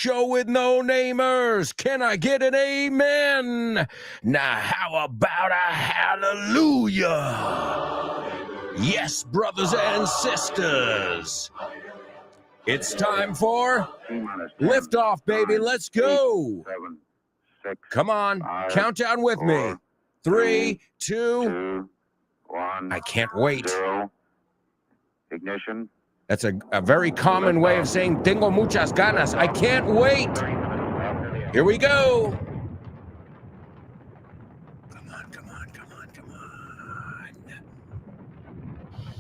show with no namers. Can I get an amen? Now, how about a hallelujah? Yes, brothers and sisters. It's time for liftoff, baby. Let's go. 7, 6, Come on, 5, countdown with 4, me. 3, 2. 2, 1. I can't wait. 0. Ignition. That's a very common way of saying tengo muchas ganas. I can't wait. Here we go. Come on, come on, come on, come on.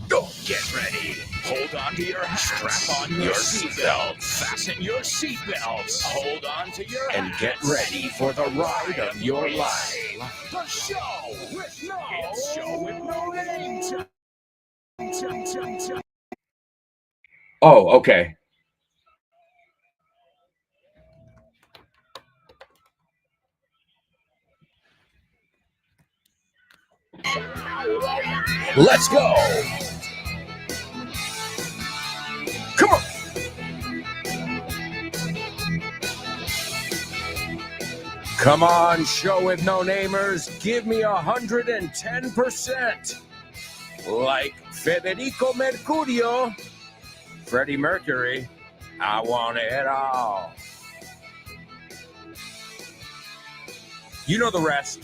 Go, get ready. Hold on to your hats. Strap on your seatbelts. Fasten your seatbelts. Hold on to your hats. And get ready for the ride of your life. The show with no name. Oh, okay. Let's go. Come on. Come on, show with no namers. Give me 110%. Like Federico Mercurio, Freddie Mercury, I want it all. You know the rest.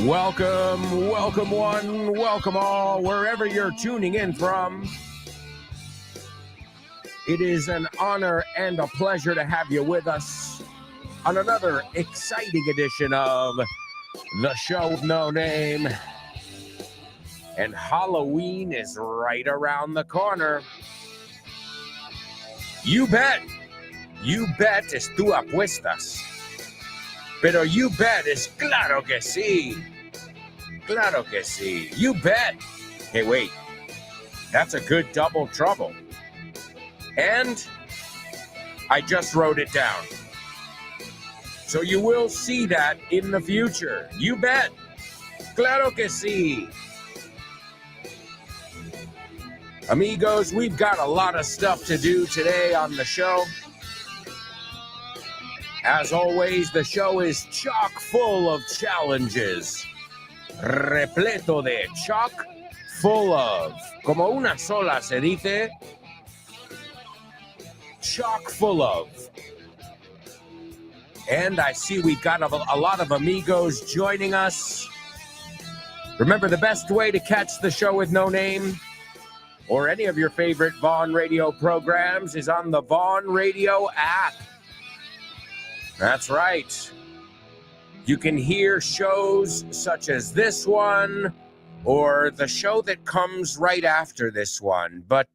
Welcome, welcome one, welcome all, wherever you're tuning in from. It is an honor and a pleasure to have you with us on another exciting edition of The Show with No Name. And Halloween is right around the corner. You bet es tu apuestas. Pero you bet es claro que sí. Claro que sí. You bet. Hey, wait. That's a good double trouble. And I just wrote it down. So you will see that in the future. You bet. Claro que sí. Amigos, we've got a lot of stuff to do today on the show. As always, the show is chock full of challenges. Repleto de chock full of. Como una sola se dice. Chock full of. And I see we've got a lot of amigos joining us. Remember, the best way to catch the show with no name or any of your favorite Vaughn Radio programs is on the Vaughn Radio app. That's right. You can hear shows such as this one or the show that comes right after this one. But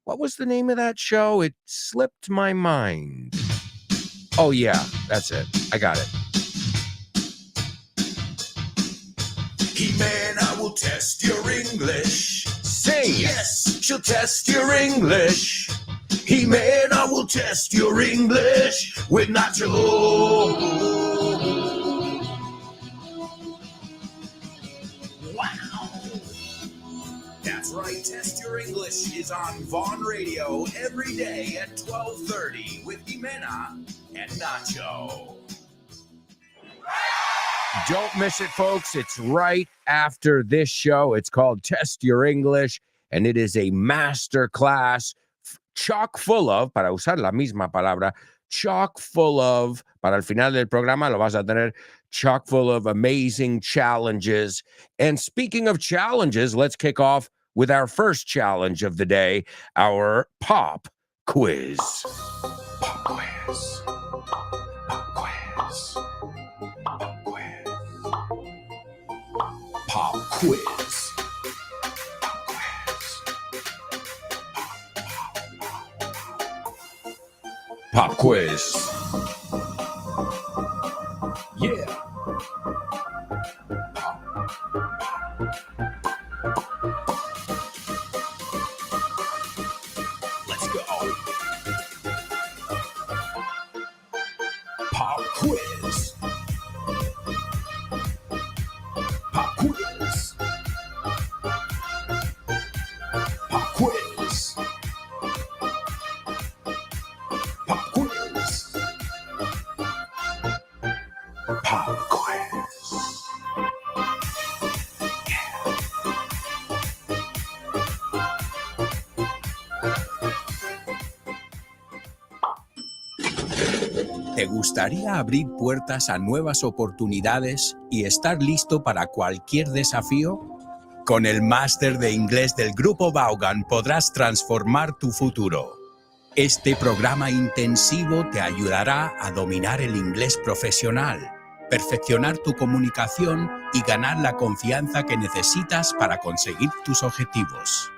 what was the name of that show? It slipped my mind. Oh, yeah, that's it. I got it. He-Man, I will test your English. Sing. Yes, she'll test your English. He-Man, I will test your English with Nacho. Wow. That's right, Test Your English is on Vaughn Radio every day at 12:30 with Jimena and Nacho. Don't miss it, folks. It's right after this show. It's called Test Your English, and it is a master class chock full of, para usar la misma palabra, chock full of, para el final del programa lo vas a tener, chock full of amazing challenges. And speaking of challenges, let's kick off with our first challenge of the day, our pop quiz. Pop quiz. Pop quiz. Pop quiz. Pop quiz. Pop quiz. Yeah. Let's go. Pop quiz. Pop quiz. quiz. Pop quiz. Pop quiz. ¿Te gustaría abrir puertas a nuevas oportunidades y estar listo para cualquier desafío? Con el máster de inglés del Grupo Vaughan podrás transformar tu futuro. Este programa intensivo te ayudará a dominar el inglés profesional, perfeccionar tu comunicación y ganar la confianza que necesitas para conseguir tus objetivos.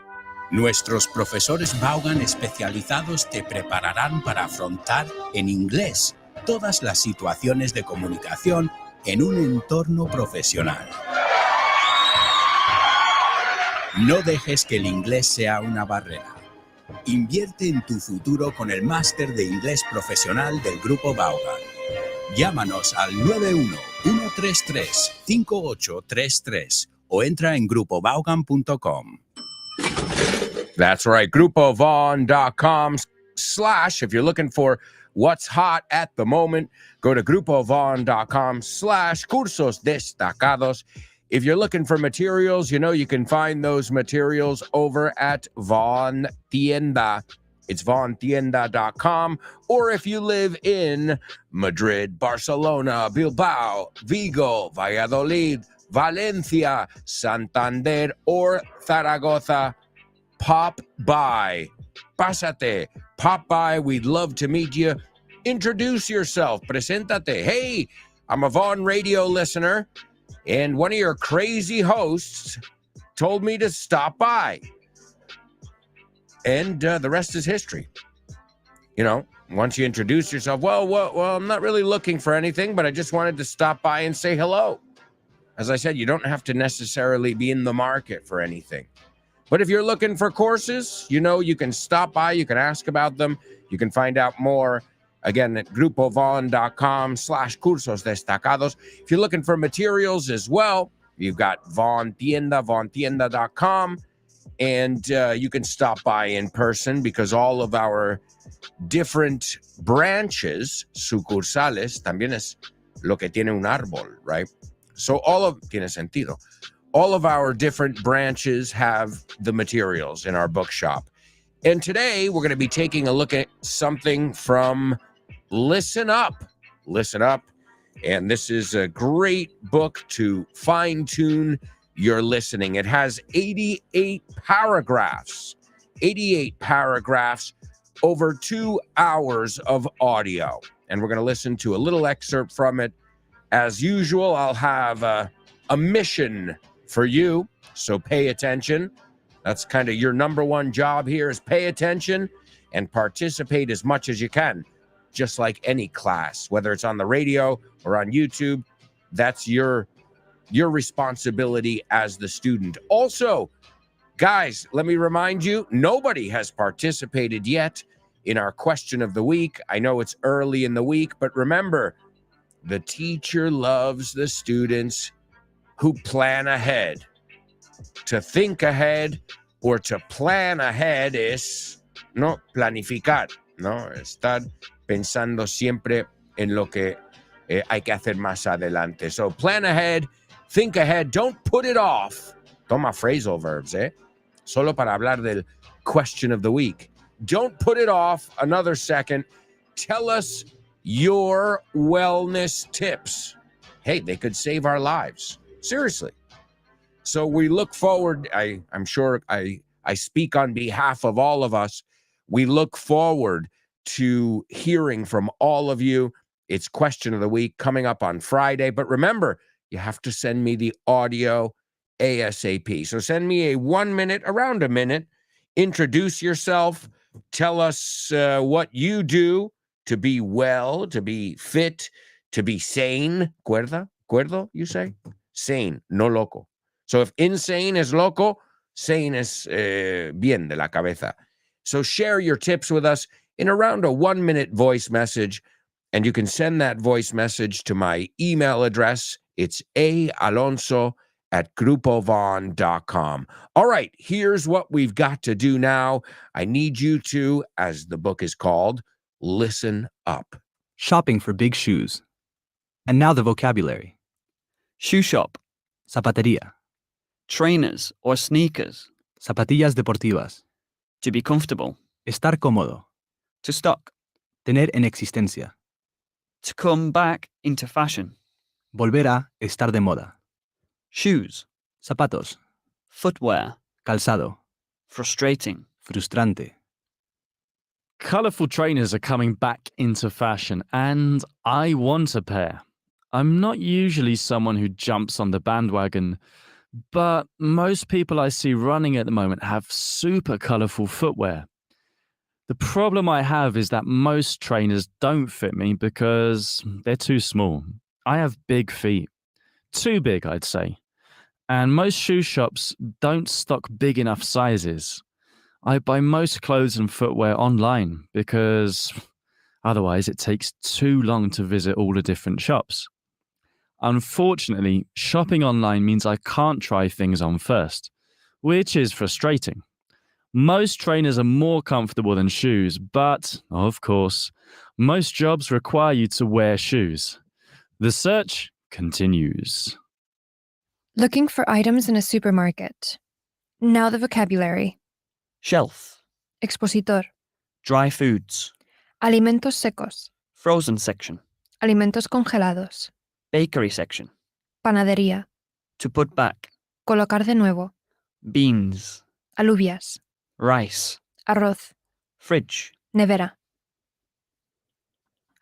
Nuestros profesores Vaughan especializados te prepararán para afrontar en inglés todas las situaciones de comunicación en un entorno profesional. No dejes que el inglés sea una barrera. Invierte en tu futuro con el máster de inglés profesional del Grupo Vaughan. Llámanos al 91-133-5833 o entra en grupovaughan.com. That's right, grupovon.com/ if you're looking for what's hot at the moment, go to grupovon.com/ cursos destacados. If you're looking for materials, you know you can find those materials over at Von Tienda. It's vontienda.com. Or if you live in Madrid, Barcelona, Bilbao, Vigo, Valladolid, Valencia, Santander, or Zaragoza, pop by. Pásate. Pop by. We'd love to meet you. Introduce yourself. Preséntate. Hey, I'm a Vaughn Radio listener, and one of your crazy hosts told me to stop by. And the rest is history. You know, once you introduce yourself, well, I'm not really looking for anything, but I just wanted to stop by and say hello. As I said, you don't have to necessarily be in the market for anything. But if you're looking for courses, you know, you can stop by, you can ask about them, you can find out more, again, at grupovon.com / cursos destacados. If you're looking for materials as well, you've got Von Tienda, vontienda.com, and you can stop by in person because all of our different branches, sucursales, también es lo que tiene un árbol, right? So tiene sentido. All of our different branches have the materials in our bookshop. And today we're going to be taking a look at something from Listen Up. Listen Up. And this is a great book to fine-tune your listening. It has 88 paragraphs. 88 paragraphs, over 2 hours of audio. And we're going to listen to a little excerpt from it. As usual, I'll have a mission for you, so pay attention. That's kind of your number one job here, is pay attention and participate as much as you can, just like any class, whether it's on the radio or on YouTube. That's your responsibility as the student. Also, guys, let me remind you, nobody has participated yet in our question of the week. I know it's early in the week, but remember, the teacher loves the students who plan ahead. To think ahead or to plan ahead es no planificar, no estar pensando siempre en lo que hay que hacer más adelante. So plan ahead, think ahead, don't put it off. Toma phrasal verbs, solo para hablar del question of the week. Don't put it off another second. Tell us your wellness tips. Hey, they could save our lives. Seriously. So we look forward, I'm sure I speak on behalf of all of us. We look forward to hearing from all of you. It's question of the week coming up on Friday. But remember, you have to send me the audio ASAP. So send me around a minute. Introduce yourself. Tell us what you do to be well, to be fit, to be sane. Cuerdo, you say? Sane, no loco. So if insane is loco, sane is bien de la cabeza. So share your tips with us in around a 1-minute voice message, and you can send that voice message to my email address. It's aalonso at grupovon.com. All right, here's what we've got to do now. I need you to, as the book is called, listen up. Shopping for big shoes. And now the vocabulary. Shoe shop, Zapatería. trainers or sneakers, Zapatillas deportivas. to be comfortable, Estar cómodo. to stock, Tener en existencia. to come back into fashion. Volver a estar de moda. Shoes, Zapatos. footwear, Calzado. frustrating. Frustrante. Colourful trainers are coming back into fashion, and I want a pair. I'm not usually someone who jumps on the bandwagon, but most people I see running at the moment have super colourful footwear. The problem I have is that most trainers don't fit me because they're too small. I have big feet. Too big, I'd say. And most shoe shops don't stock big enough sizes. I buy most clothes and footwear online because otherwise it takes too long to visit all the different shops. Unfortunately, shopping online means I can't try things on first, which is frustrating. Most trainers are more comfortable than shoes, but, of course, most jobs require you to wear shoes. The search continues. Looking for items in a supermarket. Now the vocabulary. Shelf, Expositor. dry foods, Alimentos secos. frozen section, Alimentos congelados. bakery section, Panadería. to put back, Colocar de nuevo. beans, Alubias. rice, Arroz. fridge, Nevera.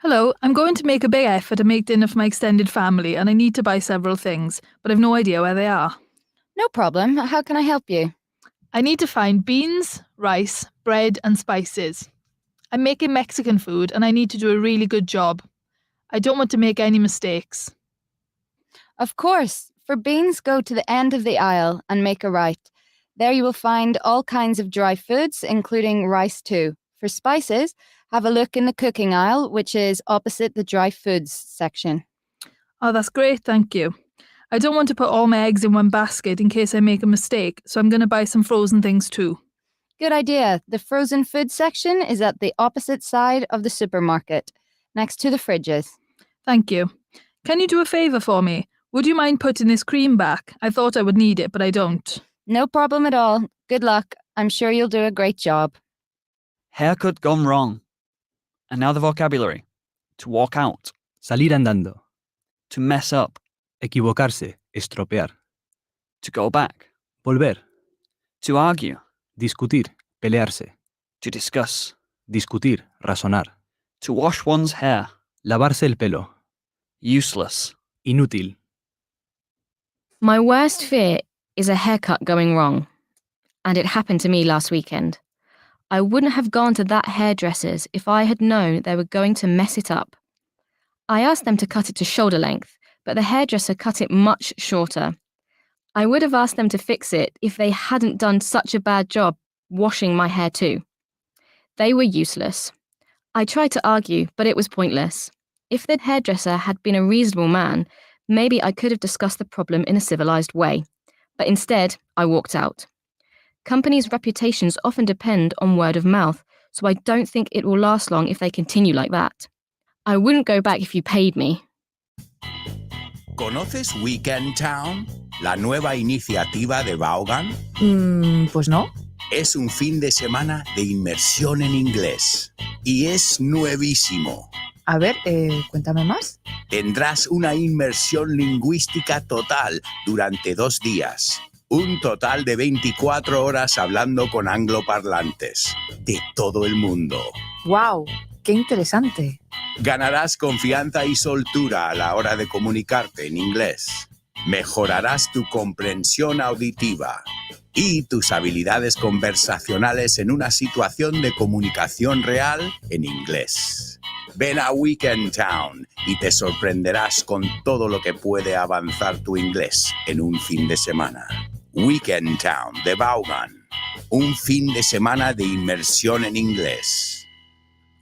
Hello, I'm going to make a big effort to make dinner for my extended family and I need to buy several things, but I've no idea where they are. No problem. How can I help you? I need to find beans, rice, bread and spices. I'm making Mexican food and I need to do a really good job. I don't want to make any mistakes. Of course. For beans, go to the end of the aisle and make a right. There you will find all kinds of dry foods, including rice too. For spices, have a look in the cooking aisle, which is opposite the dry foods section. Oh, that's great, thank you. I don't want to put all my eggs in one basket in case I make a mistake, so I'm going to buy some frozen things too. Good idea. The frozen food section is at the opposite side of the supermarket, next to the fridges. Thank you. Can you do a favour for me? Would you mind putting this cream back? I thought I would need it, but I don't. No problem at all. Good luck. I'm sure you'll do a great job. haircut gone wrong. And now the vocabulary. To walk out, Salir andando. to mess up, Equivocarse. Estropear. to go back, Volver. to argue, Discutir. Pelearse. to discuss, Discutir. Razonar. to wash one's hair, Lavarse el pelo. useless, Inútil. My worst fear is a haircut going wrong. And it happened to me last weekend. I wouldn't have gone to that hairdresser's if I had known they were going to mess it up. I asked them to cut it to shoulder length, but the hairdresser cut it much shorter. I would have asked them to fix it if they hadn't done such a bad job washing my hair too. They were useless. I tried to argue, but it was pointless. If the hairdresser had been a reasonable man, maybe I could have discussed the problem in a civilized way. But instead, I walked out. Companies' reputations often depend on word of mouth, so I don't think it will last long if they continue like that. I wouldn't go back if you paid me. ¿Conoces Weekend Town? La nueva iniciativa de Vaughan. Pues no. Es un fin de semana de inmersión en inglés. Y es nuevísimo. A ver, cuéntame más. Tendrás una inmersión lingüística total durante 2 días. Un total de 24 horas hablando con angloparlantes de todo el mundo. ¡Wow! ¡Qué interesante! Ganarás confianza y soltura a la hora de comunicarte en inglés. Mejorarás tu comprensión auditiva y tus habilidades conversacionales en una situación de comunicación real en inglés. Ven a Weekend Town y te sorprenderás con todo lo que puede avanzar tu inglés en un fin de semana. Weekend Town de Vaughan. Un fin de semana de inmersión en inglés.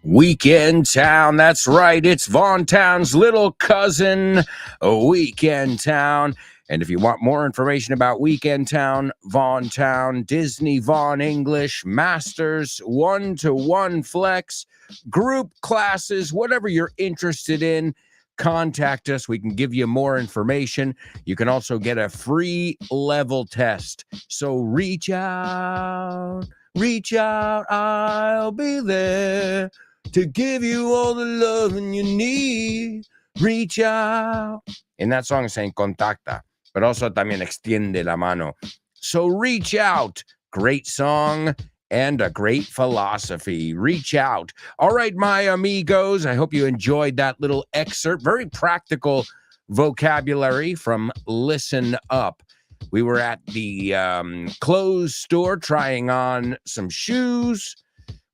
Weekend Town, that's right. It's Vaughn Town's little cousin, Weekend Town. And if you want more information about Weekend Town, Vaughn Town, Disney Vaughn English, Masters, one-to-one flex, group classes, whatever you're interested in, contact us. We can give you more information. You can also get a free level test. So reach out, I'll be there to give you all the love you need. Reach out. In that song, saying contacta, but also también extiende la mano. So reach out. Great song and a great philosophy. Reach out. All right, my amigos, I hope you enjoyed that little excerpt. Very practical vocabulary from Listen Up. We were at the clothes store trying on some shoes.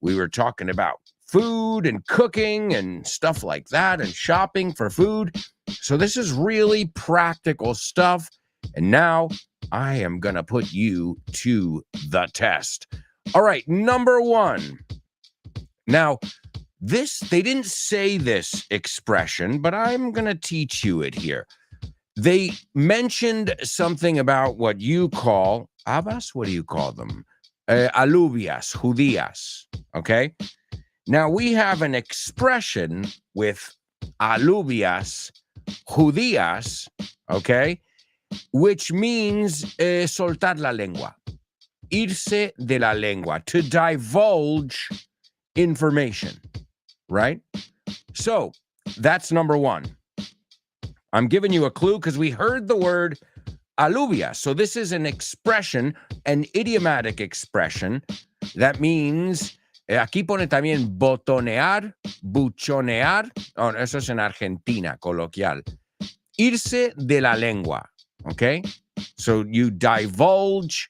We were talking about food and cooking and stuff like that and shopping for food. So this is really practical stuff. And now I am going to put you to the test. All right, number one. Now, they didn't say this expression, but I'm going to teach you it here. They mentioned something about what you call, habas, what do you call them? Alubias, judías, okay? Now, we have an expression with alubias, judías, okay, which means soltar la lengua, irse de la lengua, to divulge information, right? So that's number one. I'm giving you a clue because we heard the word aluvia. So this is an expression, an idiomatic expression that means, aquí pone también botonear, buchonear. Oh, eso es en Argentina, coloquial. Irse de la lengua, okay? So you divulge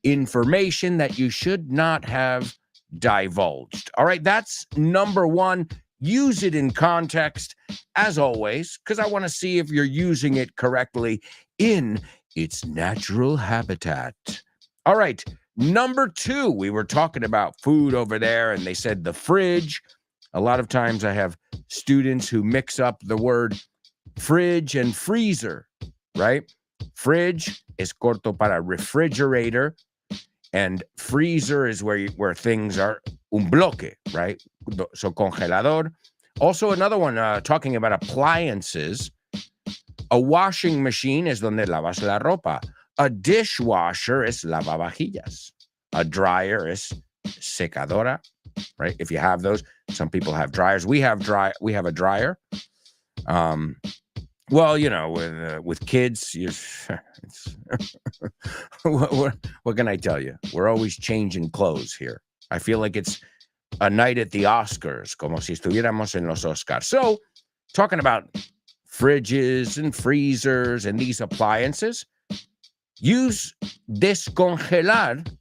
information that you should not have divulged. All right, that's number one. Use it in context, as always, because I want to see if you're using it correctly in its natural habitat. All right, number two, we were talking about food over there, and they said the fridge. A lot of times I have students who mix up the word fridge and freezer, right? Fridge is corto para refrigerator, and freezer is where things are un bloque, right? So congelador. Also another one talking about appliances. A washing machine es donde lavas la ropa. A dishwasher es lavavajillas. A dryer is secadora, right? If you have those, some people have dryers. We have a dryer. Well, you know, with kids, what can I tell you? We're always changing clothes here. I feel like it's a night at the Oscars, como si estuviéramos en los Oscars. So, talking about fridges and freezers and these appliances, use descongelar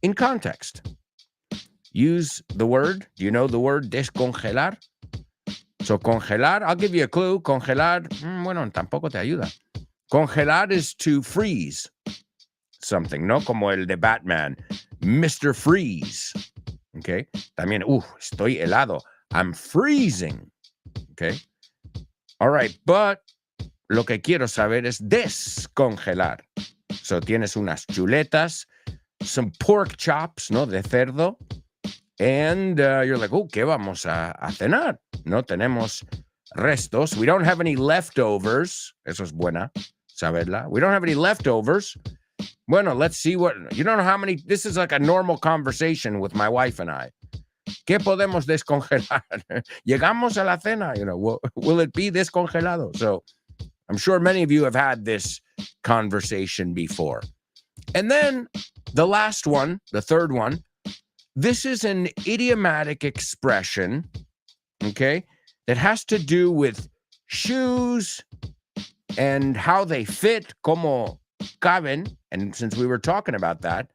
in context. Use the word. Do you know the word descongelar? So, congelar, I'll give you a clue. Congelar, bueno, tampoco te ayuda. Congelar is to freeze something, ¿no? Como el de Batman, Mr. Freeze. Okay? También, estoy helado. I'm freezing. Okay? All right, but lo que quiero saber es descongelar. So, tienes unas chuletas, some pork chops, ¿no? De cerdo. And you're like, ¿qué vamos a cenar? No tenemos restos. We don't have any leftovers. Eso es buena saberla. We don't have any leftovers. Bueno, let's see what, you don't know how many, this is like a normal conversation with my wife and I. ¿Qué podemos descongelar? Llegamos a la cena, you know, will it be descongelado? So I'm sure many of you have had this conversation before. And then the last one, the third one, this is an idiomatic expression, okay, that has to do with shoes and how they fit, como caben. And since we were talking about that,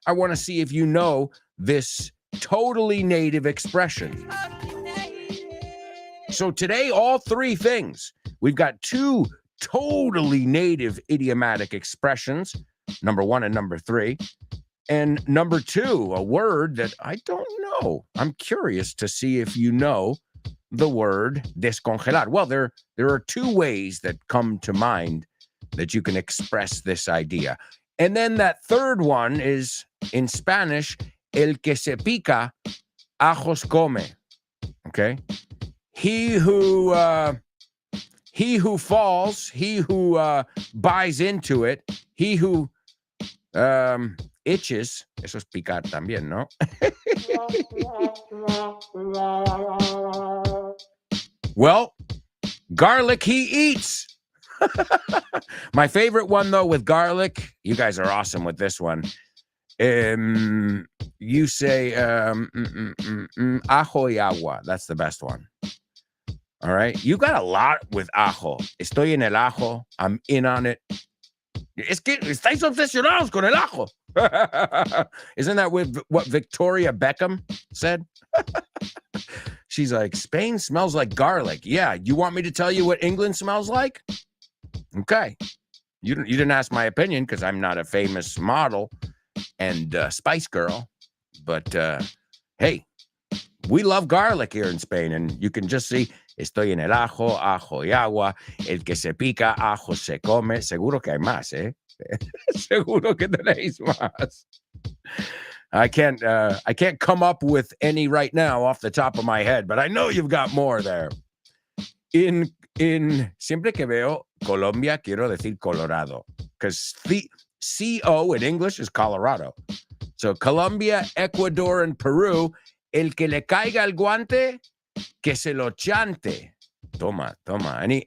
I want to see if you know this totally native expression. So today, all three things. We've got two totally native idiomatic expressions, number one and number three. And number two, a word that I don't know. I'm curious to see if you know the word descongelar. Well, there are two ways that come to mind that you can express this idea. And then that third one is in Spanish, el que se pica, ajos come. Okay? He who falls, he who buys into it, he who itches, eso es picar también, ¿no? Well, garlic he eats. My favorite one, though, with garlic, you guys are awesome with this one. You say ajo y agua. That's the best one. All right. You got a lot with ajo. Estoy en el ajo. I'm in on it. Es que estáis obsesionados con el ajo. Isn't that what Victoria Beckham said? She's like, Spain smells like garlic. Yeah. You want me to tell you what England smells like? Okay. You didn't ask my opinion because I'm not a famous model and Spice Girl. But hey, we love garlic here in Spain. And you can just see, estoy en el ajo, ajo y agua. El que se pica, ajo se come. Seguro que hay más, ¿eh? Seguro que tenéis más. I can't come up with any right now off the top of my head, but I know you've got more there. In siempre que veo Colombia, quiero decir Colorado, because CO in English is Colorado. So Colombia, Ecuador, and Peru, el que le caiga el guante, que se lo chante. Toma.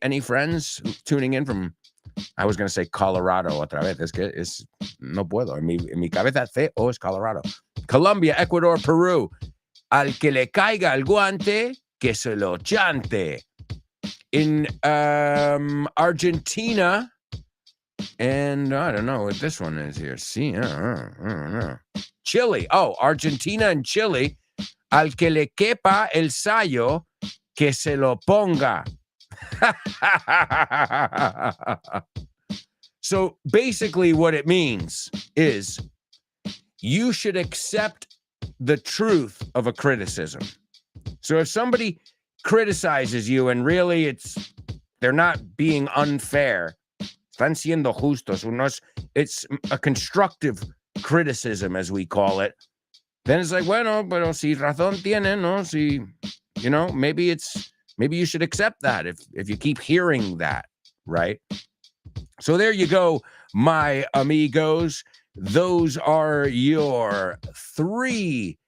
Any friends tuning in from, I was going to say Colorado otra vez. Es no puedo. En mi cabeza CO es Colorado. Colombia, Ecuador, Peru. Al que le caiga el guante, que se lo chante. In Argentina, and I don't know what this one is here. See, I don't know. Chile. Oh, Argentina and Chile. Al que le quepa el sayo, que se lo ponga. So basically what it means is you should accept the truth of a criticism. So if somebody criticizes you and really they're not being unfair, están siendo justos, it's a constructive criticism, as we call it, then it's like, bueno, pero si razón tiene, no? Si, maybe you should accept that if you keep hearing that, right? So there you go, my amigos. Those are your 3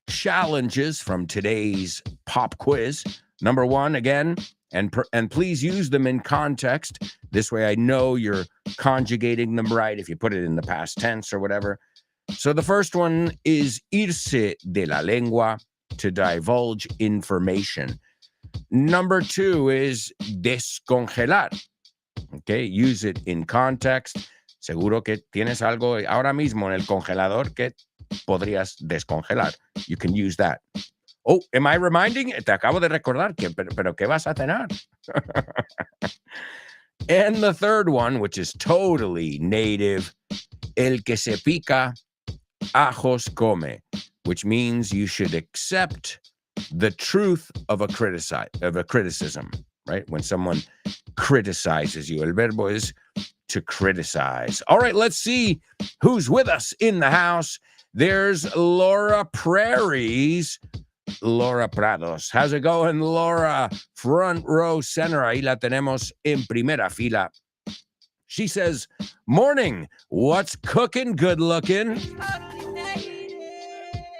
challenges from today's pop quiz. Number 1, again, and please use them in context. This way I know you're conjugating them right if you put it in the past tense or whatever. So the first one is irse de la lengua, to divulge information. Number 2 is descongelar. Okay, use it in context. Seguro que tienes algo ahora mismo en el congelador que podrías descongelar. You can use that. Oh, am I reminding? Te acabo de recordar que, pero ¿qué vas a cenar? And the third one, which is totally native, el que se pica, ajos come, which means you should accept the truth of a criticism, right? When someone criticizes you. El verbo is to criticize. All right, let's see who's with us in the house. There's Laura Prados. How's it going, Laura? Front row center. Ahí la tenemos en primera fila. She says, morning. What's cooking? Good looking.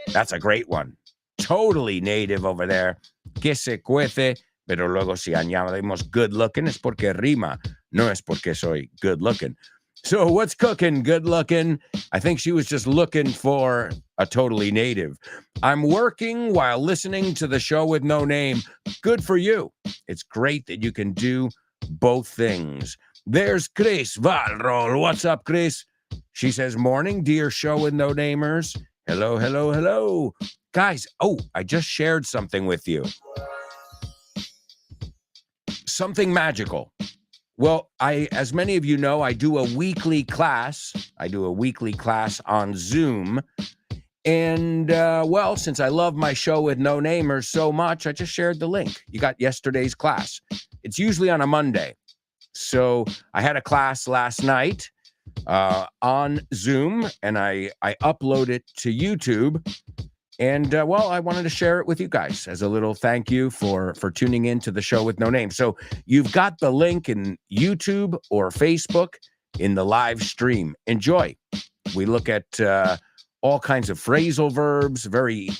That's a great one. Totally native over there. Que se cuece. Pero luego si añadimos good looking es porque rima. No es porque soy good looking. So what's cooking? Good looking. I think she was just looking for a totally native. I'm working while listening to the show with no name. Good for you. It's great that you can do both things. There's Chris Valrol. What's up, Chris? She says, morning, dear show with no namers. Hello, hello, hello. Guys, I just shared something with you. Something magical. Well, as many of you know, I do a weekly class. On Zoom. And, since I love my show with no namers so much, I just shared the link. You got yesterday's class. It's usually on a Monday. So I had a class last night on Zoom, and I upload it to YouTube. And well, I wanted to share it with you guys as a little thank you for tuning in to the show with no name. So you've got the link in YouTube or Facebook in the live stream. Enjoy. We look at all kinds of phrasal verbs, very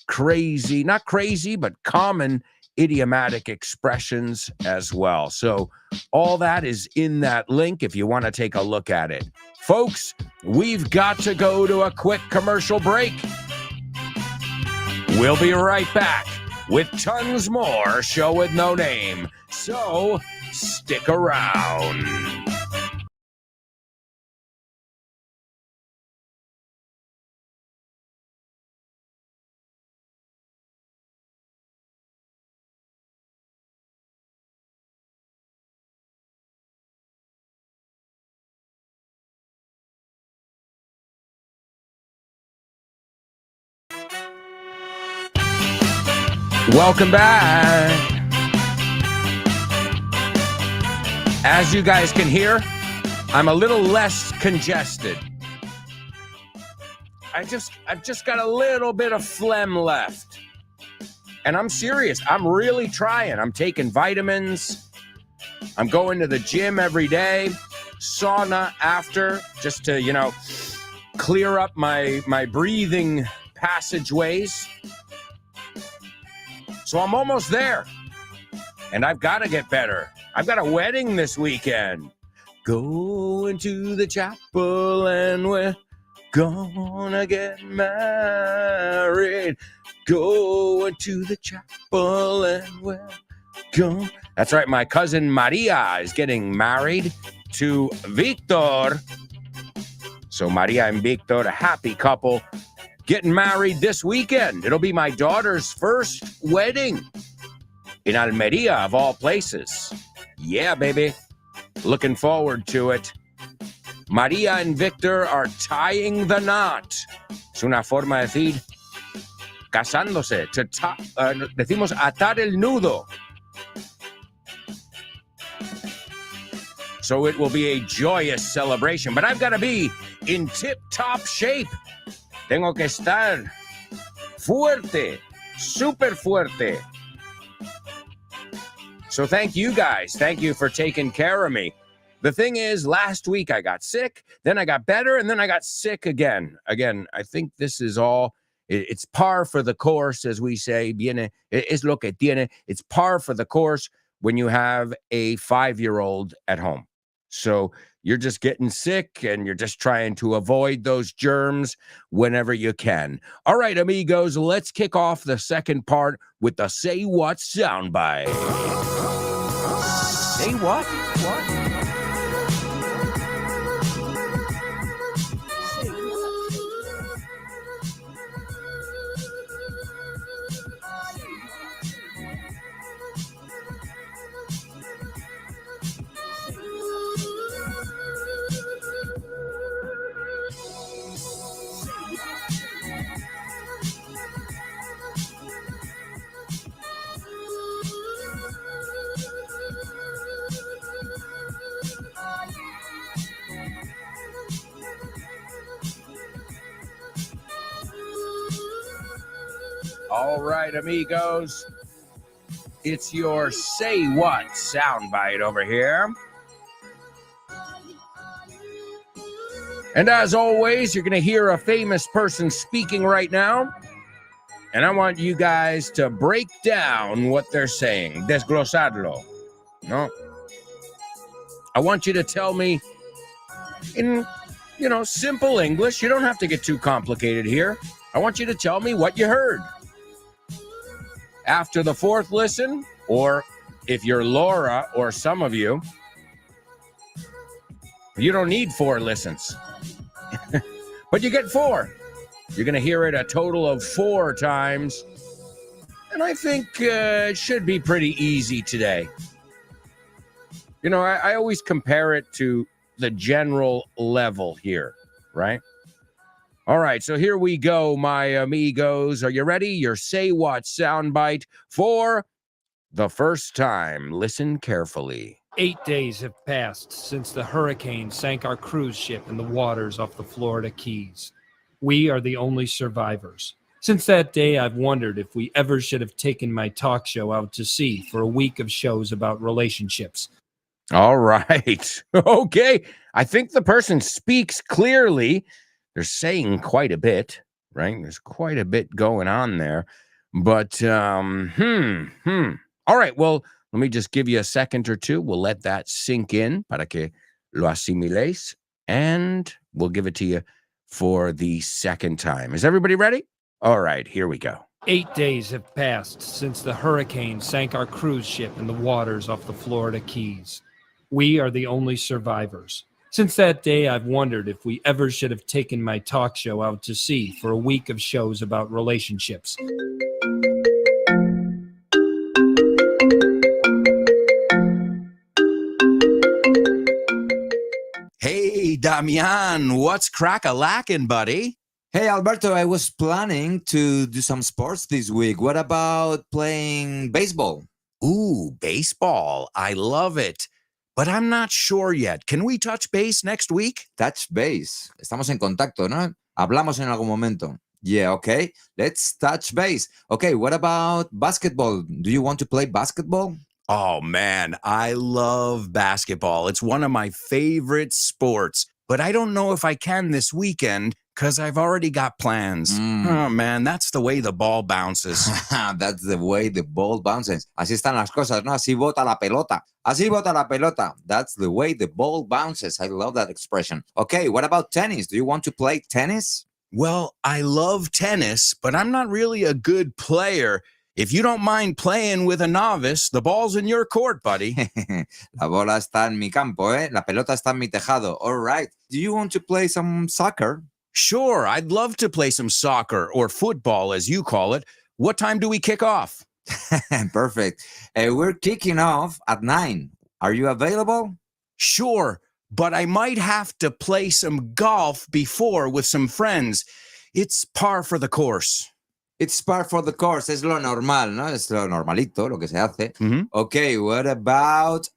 crazy, not crazy, but common idiomatic expressions as well. So all that is in that link if you want to take a look at it. Folks, we've got to go to a quick commercial break. We'll be right back with tons more Show with No Name. So stick around. Welcome back. As you guys can hear, I'm a little less congested. I've just got a little bit of phlegm left. And I'm serious. I'm really trying. I'm taking vitamins. I'm going to the gym every day. Sauna after, just to, clear up my breathing passageways. So I'm almost there. And I've got to get better. I've got a wedding this weekend. Going to the chapel and we're gonna get married. Going to the chapel and we're going. That's right. My cousin Maria is getting married to Victor. So Maria and Victor, a happy couple, getting married this weekend. It'll be my daughter's first wedding in Almeria, of all places. Yeah, baby. Looking forward to it. Maria and Victor are tying the knot. Es una forma de decir casándose. Decimos atar el nudo. So it will be a joyous celebration. But I've got to be in tip-top shape. Tengo que estar fuerte, super fuerte. So thank you guys. Thank you for taking care of me. The thing is, last week I got sick, then I got better, and then I got sick again. Again, I think this is all, it's par for the course, as we say. Viene, es lo que tiene. It's par for the course when you have a 5-year-old at home. So you're just getting sick and you're just trying to avoid those germs whenever you can. All right, amigos, let's kick off the second part with the Say What soundbite. Say what? What? All right, amigos, it's your Say What soundbite over here. And as always, you're going to hear a famous person speaking right now. And I want you guys to break down what they're saying. Desglosarlo. No? I want you to tell me in, simple English. You don't have to get too complicated here. I want you to tell me what you heard. After the fourth listen, or if you're Laura or some of you, you don't need 4 listens. But you get 4. You're going to hear it a total of 4 times. And I think it should be pretty easy today. I always compare it to the general level here, right? All right, so here we go, my amigos. Are you ready? Your Say What soundbite for the first time. Listen carefully. 8 days have passed since the hurricane sank our cruise ship in the waters off the Florida Keys. We are the only survivors. Since that day, I've wondered if we ever should have taken my talk show out to sea for a week of shows about relationships. All right. Okay. I think the person speaks clearly. They're saying quite a bit, right? There's quite a bit going on there. But, All right. Well, let me just give you a second or two. We'll let that sink in para que lo asimiles. And we'll give it to you for the second time. Is everybody ready? All right. Here we go. 8 days have passed since the hurricane sank our cruise ship in the waters off the Florida Keys. We are the only survivors. Since that day, I've wondered if we ever should have taken my talk show out to sea for a week of shows about relationships. Hey, Damian, what's crack-a-lackin', buddy? Hey, Alberto, I was planning to do some sports this week. What about playing baseball? Ooh, baseball. I love it. But I'm not sure yet. Can we touch base next week? Touch base. Estamos en contacto, ¿no? Hablamos en algún momento. Yeah, okay. Let's touch base. Okay, what about basketball? Do you want to play basketball? Oh, man, I love basketball. It's one of my favorite sports. But I don't know if I can this weekend because I've already got plans. Oh, man, that's the way the ball bounces. That's the way the ball bounces. Así están las cosas, ¿no? Así bota la pelota. Así bota la pelota. That's the way the ball bounces. I love that expression. Okay, what about tennis? Do you want to play tennis? Well, I love tennis, but I'm not really a good player. If you don't mind playing with a novice, the ball's in your court, buddy. La bola está en mi campo, ¿eh? La pelota está en mi tejado. All right. Do you want to play some soccer? Sure, I'd love to play some soccer or football, as you call it. What time do we kick off? Perfect. We're kicking off at 9. Are you available? Sure, but I might have to play some golf before with some friends. It's par for the course. It's par for the course. Es lo normal, ¿no? Es lo normalito, lo que se hace. Okay, what about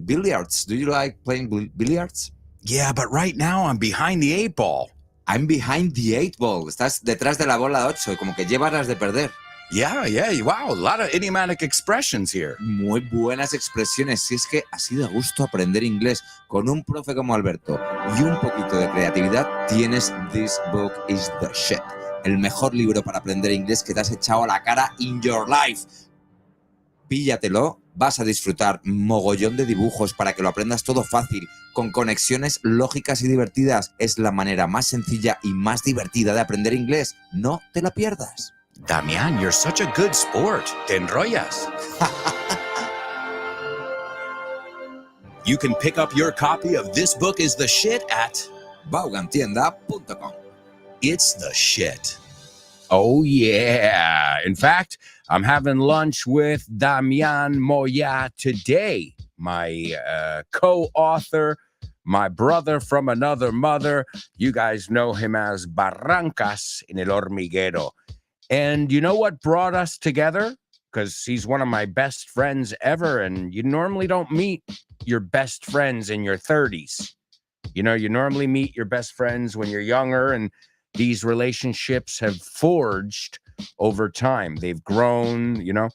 billiards? Do you like playing billiards? Yeah, but right now I'm behind the 8 ball. I'm behind the 8 ball. Estás detrás de la bola 8, como que llevas las de perder. Yeah, wow, a lot of idiomatic expressions here. Muy buenas expresiones. Si es que así da gusto aprender inglés con un profe como Alberto y un poquito de creatividad, tienes This Book is the Shit. El mejor libro para aprender inglés que te has echado a la cara in your life. Píllatelo, vas a disfrutar mogollón de dibujos para que lo aprendas todo fácil, con conexiones lógicas y divertidas. Es la manera más sencilla y más divertida de aprender inglés. No te la pierdas. Damian, you're such a good sport. Te enrollas. You can pick up your copy of This Book is the Shit at vaughantienda.com. It's the shit. Oh, yeah. In fact, I'm having lunch with Damian Moya today, my co-author, my brother from another mother. You guys know him as Barrancas in El Hormiguero. And you know what brought us together? Because he's one of my best friends ever, and you normally don't meet your best friends in your 30s. You know, you normally meet your best friends when you're younger, and these relationships have forged over time. They've grown, you know,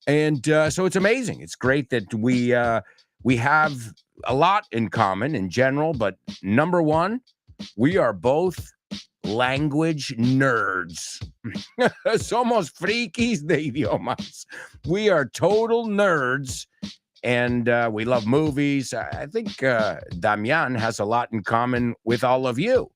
and so it's amazing. It's great that we have a lot in common in general, but number one, we are both language nerds. Somos frikis de idiomas. We are total nerds, and we love movies. I think Damian has a lot in common with all of you.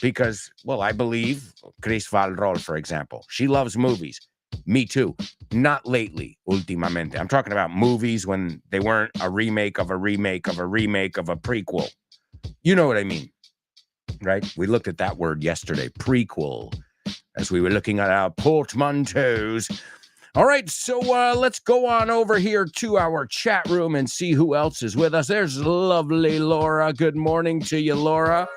Because, well, I believe Chris Valrol, for example, she loves movies. Me too. Not lately, últimamente. I'm talking about movies when they weren't a remake of a remake of a remake of a prequel. You know what I mean, right? We looked at that word yesterday, prequel, as we were looking at our portmanteaus. All right, so let's go on over here to our chat room and see who else is with us. There's lovely Laura. Good morning to you, Laura.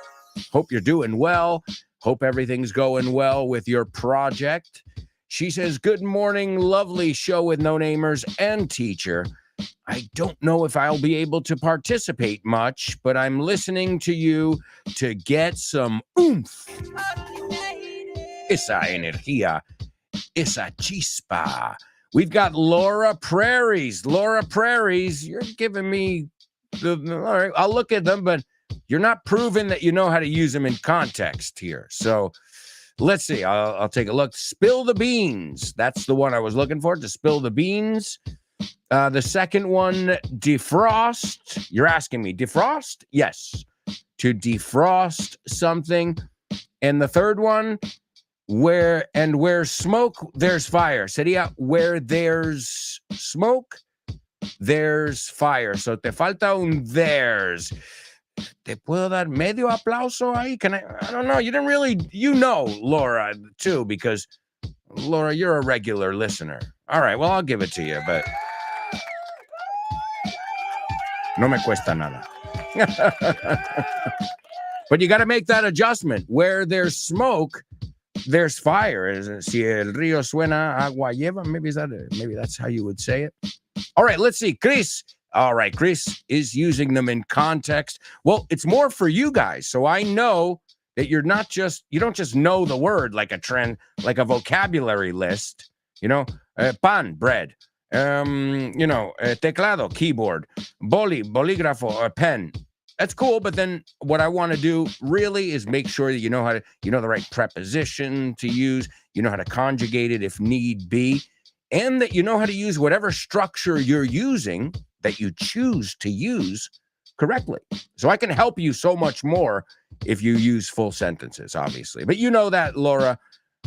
Hope you're doing well. Hope everything's going well with your project. She says, good morning, lovely show with no-namers and teacher. I don't know if I'll be able to participate much, but I'm listening to you to get some oomph. Esa energía, esa chispa. We've got Laura Prairies. Laura Prairies, you're giving me all right, I'll look at them, but you're not proving that you know how to use them in context here. So let's see. I'll take a look. Spill the beans. That's the one I was looking for, to spill the beans. The second one, defrost. You're asking me, defrost? Yes. To defrost something. And the third one, where smoke, there's fire. Sería where there's smoke, there's fire. So te falta un there's. ¿Te puedo dar medio aplauso ahí? I don't know. You didn't really, Laura, too, because, Laura, you're a regular listener. All right, well, I'll give it to you, but no me cuesta nada. But you got to make that adjustment. Where there's smoke, there's fire. Si el río suena, agua lleva. Maybe that's how you would say it. All right, let's see. Chris. All right, Chris is using them in context. Well, it's more for you guys. So I know that you don't just know the word like a vocabulary list, pan, bread, teclado, keyboard, bolígrafo, pen. That's cool. But then what I want to do really is make sure that you know the right preposition to use, you know how to conjugate it if need be, and that you know how to use whatever structure you're using that you choose to use correctly. So I can help you so much more if you use full sentences, obviously. But you know that, Laura.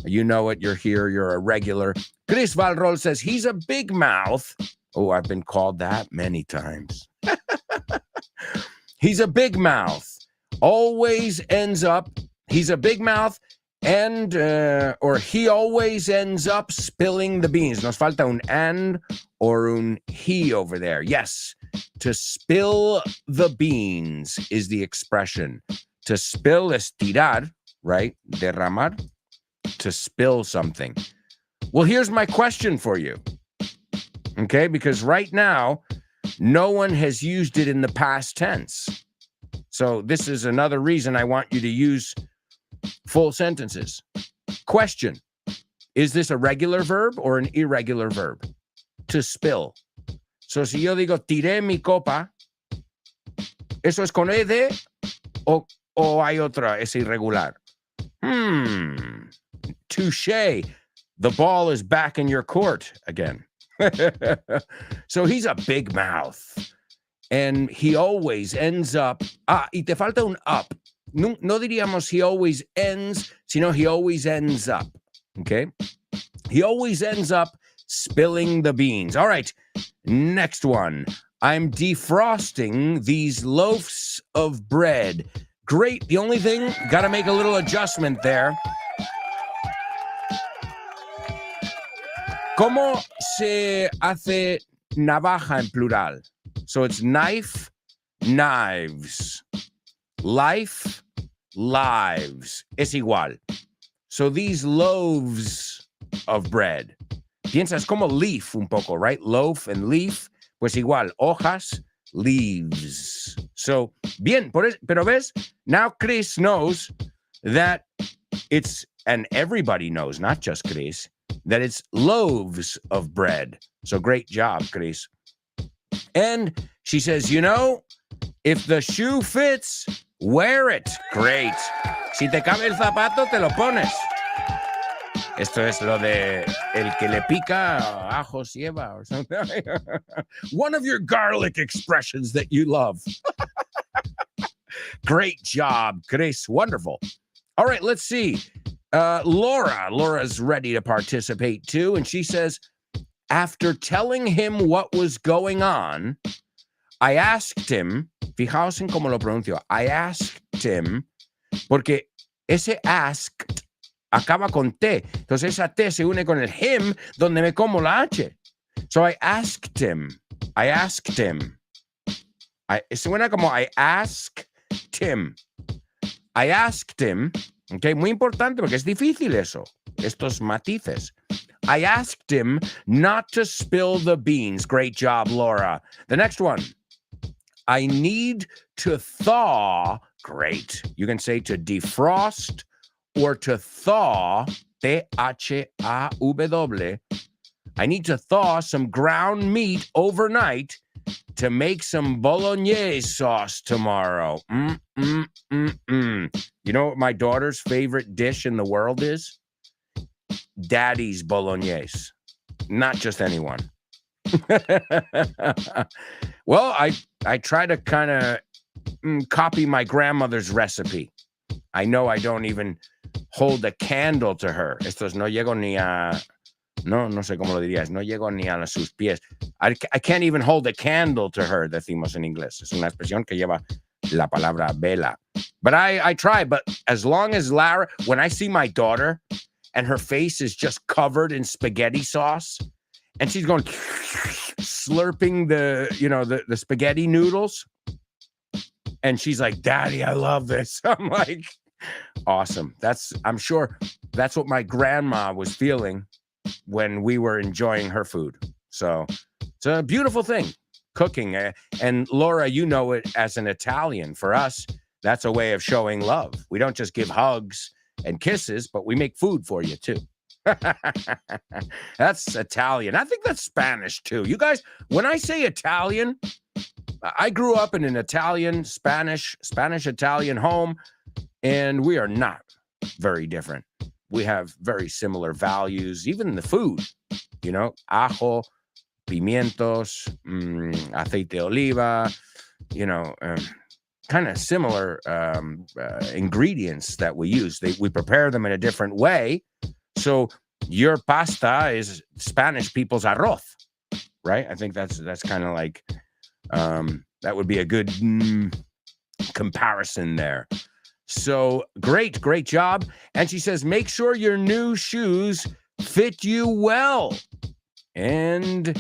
You know it. You're here. You're a regular. Chris Valrol says he's a big mouth. Oh, I've been called that many times. He's a big mouth. Always ends up. He's a big mouth. And, or he always ends up spilling the beans. Nos falta un and or un he over there. Yes, to spill the beans is the expression. To spill es tirar, right? Derramar. To spill something. Well, here's my question for you. Okay, because right now, no one has used it in the past tense. So this is another reason I want you to use full sentences. Question. Is this a regular verb or an irregular verb? To spill. So si yo digo tiré mi copa, ¿eso es con ed o hay otra, es irregular? Touché. The ball is back in your court again. So he's a big mouth. And he always ends up. Y te falta un up. No diríamos he always ends, sino he always ends up. Okay? He always ends up spilling the beans. All right. Next one. I'm defrosting these loaves of bread. Great. The only thing, got to make a little adjustment there. ¿Cómo se hace navaja en plural? So it's knife, knives. Life, lives. Es igual. So these loaves of bread. Piensas como leaf un poco, right? Loaf and leaf. Pues igual. Hojas, leaves. So, bien. Pero ves, now Chris knows that it's, and everybody knows, not just Chris, that it's loaves of bread. So great job, Chris. And she says, if the shoe fits, wear it. Great. Si te cabe el zapato, te lo pones. Esto es lo de el que le pica ajos lleva or something. One of your garlic expressions that you love. Great job, Chris. Wonderful. All right, let's see. Laura's ready to participate too. And she says, after telling him what was going on, I asked him, fijaos en cómo lo pronuncio, I asked him, porque ese asked acaba con T. Entonces esa T se une con el him, donde me como la H. So I asked him. Suena como I asked him. Ok, muy importante porque es difícil eso, estos matices. I asked him not to spill the beans. Great job, Laura. The next one. I need to thaw. Great. You can say to defrost or to thaw. T-H-A-W. I need to thaw some ground meat overnight to make some bolognese sauce tomorrow. You know what my daughter's favorite dish in the world is? Daddy's bolognese. Not just anyone. Well, I try to kind of copy my grandmother's recipe. I know I don't even hold a candle to her. Estos no llego ni a... No sé cómo lo dirías. No llego ni a sus pies. I can't even hold a candle to her, decimos en inglés. Es una expresión que lleva la palabra vela. But I try. But as long as Lara... When I see my daughter and her face is just covered in spaghetti sauce, and she's going slurping the spaghetti noodles, and she's like, Daddy, I love this. I'm like, awesome. I'm sure that's what my grandma was feeling when we were enjoying her food. So it's a beautiful thing, cooking. And Laura, you know it as an Italian. For us, that's a way of showing love. We don't just give hugs and kisses, but we make food for you too. That's Italian. I think that's Spanish too. You guys, when I say Italian, I grew up in an Italian, Spanish-Italian home, and we are not very different. We have very similar values, even the food, ajo, pimientos, aceite de oliva, kind of similar ingredients that we use. We prepare them in a different way. So your pasta is Spanish people's arroz, right? I think that's kind of like, that would be a good comparison there. So great job. And she says, make sure your new shoes fit you well. But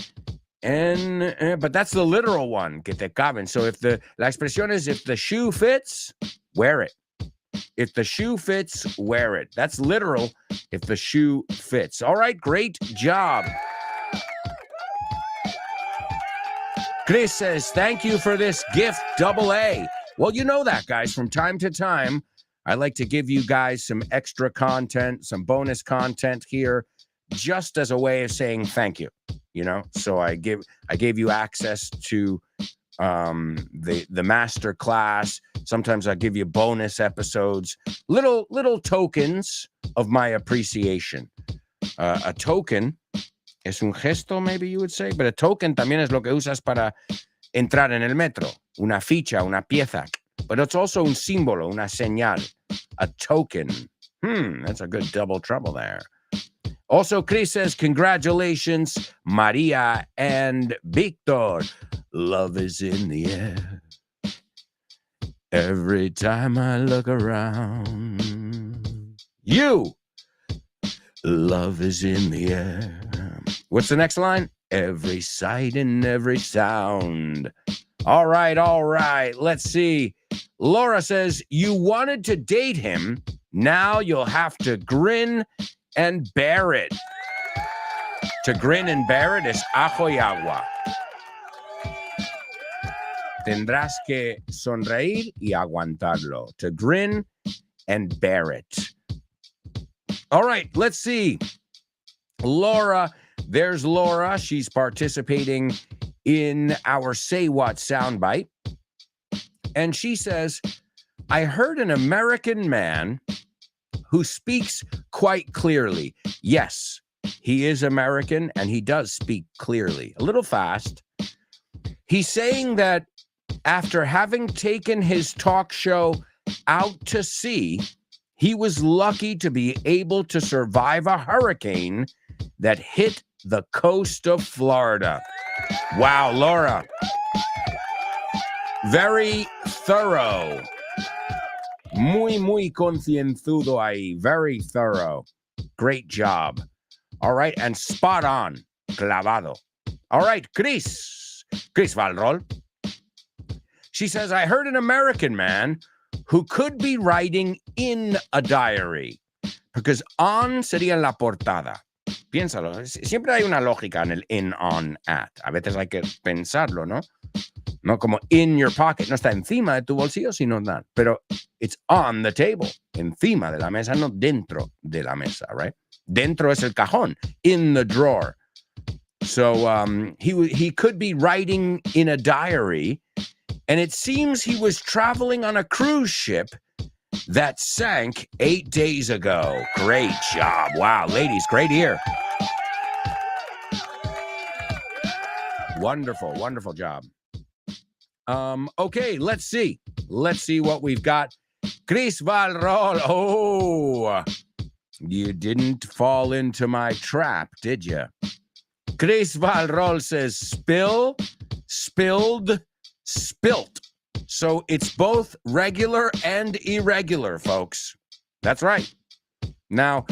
that's the literal one, que te caben. So la expresión is, if the shoe fits, wear it. If the shoe fits, wear it. That's literal, if the shoe fits. All right, great job. Chris says, thank you for this gift, AA. Well, you know that, guys. From time to time, I like to give you guys some extra content, some bonus content here, just as a way of saying thank you. So I gave you access to the master class. Sometimes I give you bonus episodes, little tokens of my appreciation. A token es un gesto, maybe you would say, but a token también es lo que usas para entrar en el metro, una ficha, una pieza, but it's also un símbolo, una señal, a token. That's a good double trouble there. Also, Chris says, congratulations, Maria and Victor. Love is in the air. Every time I look around, love is in the air. What's the next line? Every sight and every sound. All right. Let's see. Laura says, you wanted to date him. Now you'll have to grin and bear it. To grin and bear it is ajo y agua. Tendrás que sonreír y aguantarlo. To grin and bear it. All right, let's see. Laura, there's Laura. She's participating in our Say What soundbite. And she says, I heard an American man who speaks quite clearly. Yes, he is American and he does speak clearly. A little fast. He's saying that after having taken his talk show out to sea, he was lucky to be able to survive a hurricane that hit the coast of Florida. Wow, Laura. Very thorough. Muy concienzudo ahí. Very thorough. Great job. All right, and spot on. Clavado. All right, Chris Valrol. She says, I heard an American man who could be writing in a diary. Because on sería la portada. Piénsalo. Siempre hay una lógica en el in, on, at. A veces hay que pensarlo, ¿no? No como in your pocket. No está encima de tu bolsillo, sino nada. Pero it's on the table. Encima de la mesa, no dentro de la mesa, right? Dentro es el cajón. In the drawer. So he could be writing in a diary, and it seems he was traveling on a cruise ship that sank 8 days ago. Great job. Wow, ladies, great ear. Wonderful, wonderful job. Okay, let's see. Let's see what we've got. Chris Valrol. Oh, you didn't fall into my trap, did you? Chris Valrol says spill, spilled, spilt. So it's both regular and irregular, folks. That's right. Now,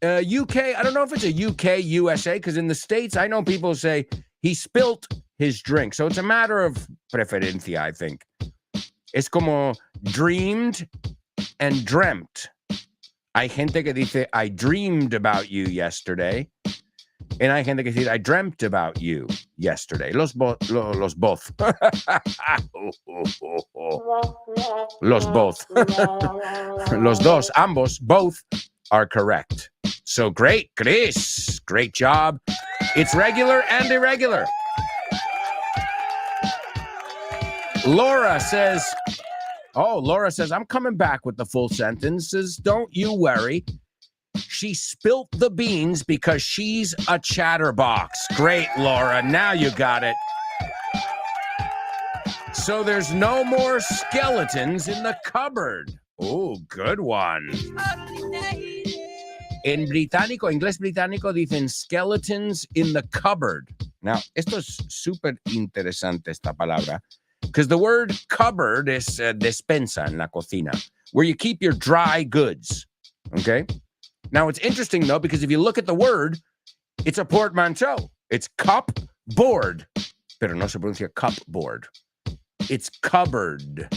UK, I don't know if it's a UK, USA, because in the States, I know people say he spilt his drink. So it's a matter of preferencia, I think. Es como dreamed and dreamt. Hay gente que dice, I dreamed about you yesterday. And hay gente que dice, I dreamt about you yesterday. Los both. Los both. Los dos, ambos, both are correct. So great, Chris. Great job. It's regular and irregular. Laura says, I'm coming back with the full sentences. Don't you worry. She spilt the beans because she's a chatterbox. Great, Laura. Now you got it. So there's no more skeletons in the cupboard. Oh, good one. En británico, inglés británico, dicen skeletons in the cupboard. Now, esto es súper interesante, esta palabra, because the word cupboard is despensa en la cocina, where you keep your dry goods, okay? Now, it's interesting, though, because if you look at the word, it's a portmanteau. It's cup board, pero no se pronuncia cupboard. It's cupboard.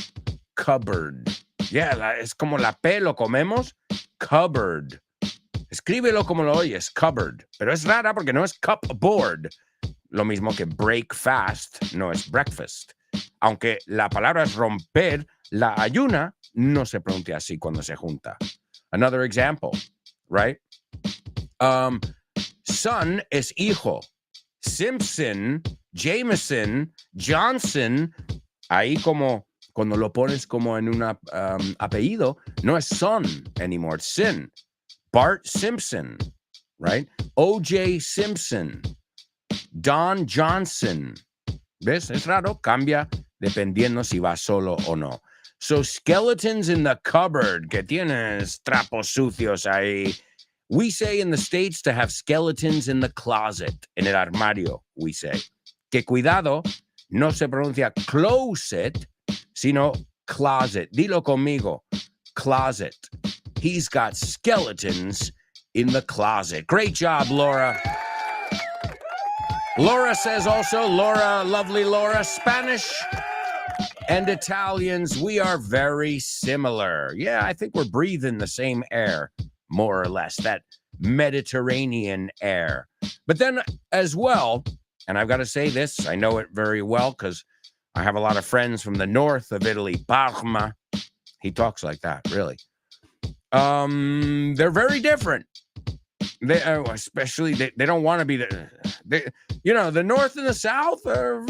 Cupboard. Yeah, es como la P lo comemos. Cupboard. Escríbelo como lo oyes, cupboard. Pero es rara porque no es cupboard. Lo mismo que break fast no es breakfast. Aunque la palabra es romper, la ayuna no se pronuncia así cuando se junta. Another example. Right? Son es hijo. Simpson, Jameson, Johnson, ahí como cuando lo pones como en un apellido, no es son anymore, it's sin. Bart Simpson, right? O.J. Simpson, Don Johnson. ¿Ves? Es raro, cambia dependiendo si va solo o no. So skeletons in the cupboard, que tienes trapos sucios ahí. We say in the States to have skeletons in the closet, en el armario, we say. Que cuidado, no se pronuncia closet, sino closet. Dilo conmigo, closet. He's got skeletons in the closet. Great job, Laura. Laura says also, lovely Laura, Spanish and Italians, we are very similar. Yeah, I think we're breathing the same air, more or less, that Mediterranean air. But then as well, and I've got to say this, I know it very well because I have a lot of friends from the north of Italy, Parma. He talks like that, really. They're very different. They especially, they don't want to be the north and the south are...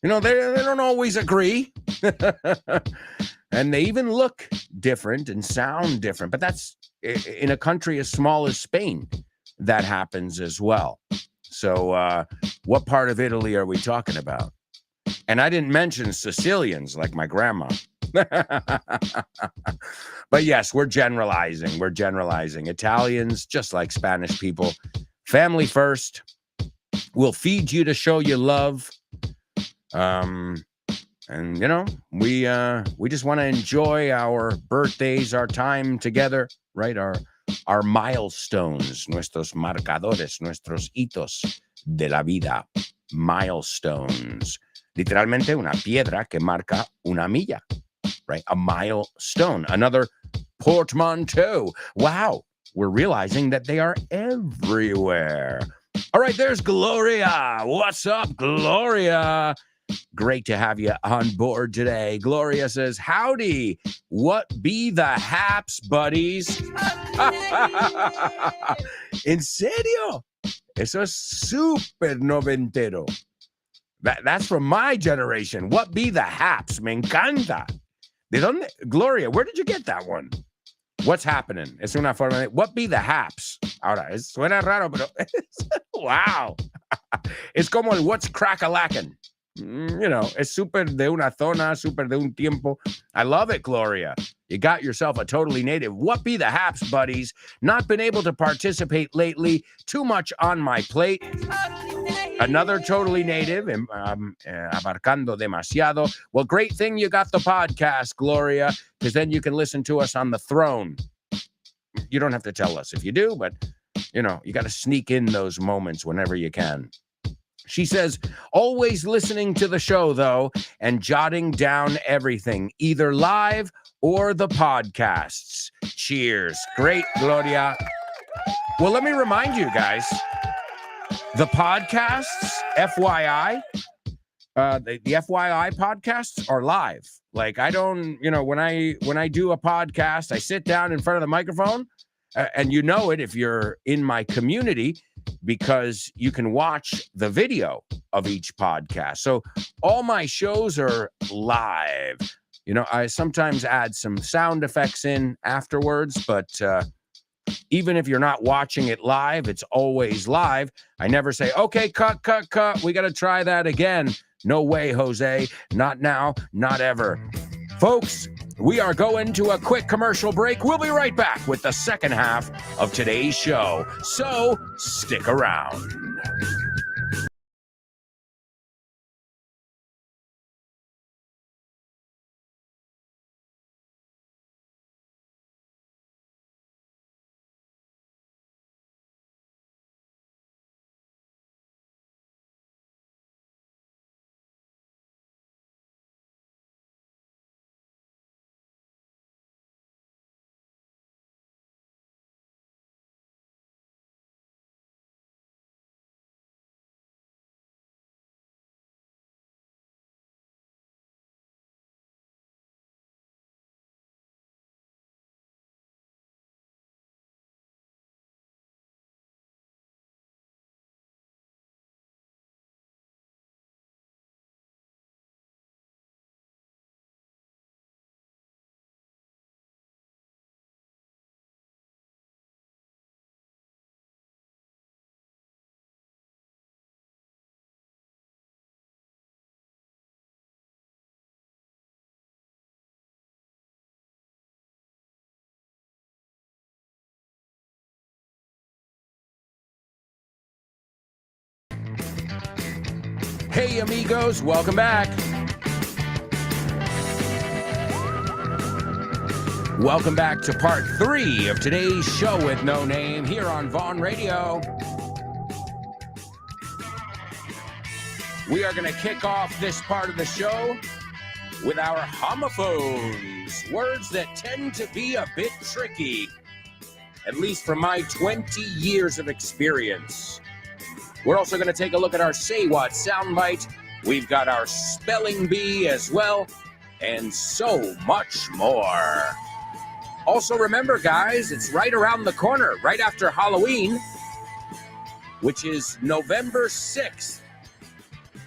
they don't always agree. And they even look different and sound different. But that's in a country as small as Spain, that happens as well. So what part of Italy are we talking about? And I didn't mention Sicilians like my grandma. But yes, we're generalizing. We're generalizing. Italians, just like Spanish people, family first. We'll feed you to show you love. And we just want to enjoy our birthdays, our time together, right? Our milestones, nuestros marcadores, nuestros hitos de la vida, milestones. Literalmente una piedra que marca una milla, right? A milestone, another portmanteau. Wow, we're realizing that they are everywhere. All right, there's Gloria. What's up, Gloria? Great to have you on board today. Gloria says, howdy. What be the haps, buddies? ¿En serio? Eso es super noventero. That's from my generation. What be the haps? Me encanta. ¿De dónde? Gloria, where did you get that one? What's happening? Es una forma de... What be the haps? Ahora, suena raro, pero... wow. Es como el what's crack-a-lackin'. You know, es super de una zona, super de un tiempo. I love it, Gloria. You got yourself a totally native. What be the haps, buddies? Not been able to participate lately. Too much on my plate. Another totally native, abarcando demasiado. Well, great thing you got the podcast, Gloria, because then you can listen to us on the throne. You don't have to tell us if you do, but, you know, you got to sneak in those moments whenever you can. She says, always listening to the show, though, and jotting down everything, either live or the podcasts. Cheers. Great, Gloria. Well, let me remind you guys, the podcasts, FYI, the FYI podcasts are live. Like, I don't, you know, when I do a podcast, I sit down in front of the microphone, and you know it if you're in my community, because you can watch the video of each podcast. So all my shows are live. You know, I sometimes add some sound effects in afterwards, but even if you're not watching it live, it's always live. I never say, okay, cut. We got to try that again. No way, Jose. Not now, not ever. Folks, we are going to a quick commercial break. We'll be right back with the second half of today's show. So stick around. Hey, amigos, welcome back. Welcome back to part 3 of today's show with no name here on Vaughn Radio. We are going to kick off this part of the show with our homophones, words that tend to be a bit tricky, at least from my 20 years of experience. We're also going to take a look at our Say What soundbite. We've got our spelling bee as well, and so much more. Also, remember, guys, it's right around the corner, right after Halloween, which is November 6th.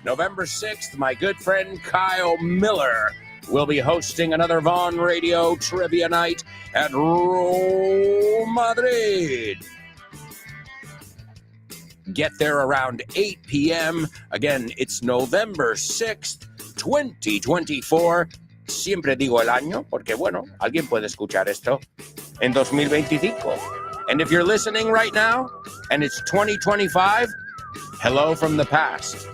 November 6th, my good friend Kyle Miller will be hosting another Vaughn Radio Trivia Night at Real Madrid. Get there around 8 p.m. Again, it's November 6th, 2024. Siempre digo el año, porque, bueno, alguien puede escuchar esto en 2025. And if you're listening right now, and it's 2025, hello from the past.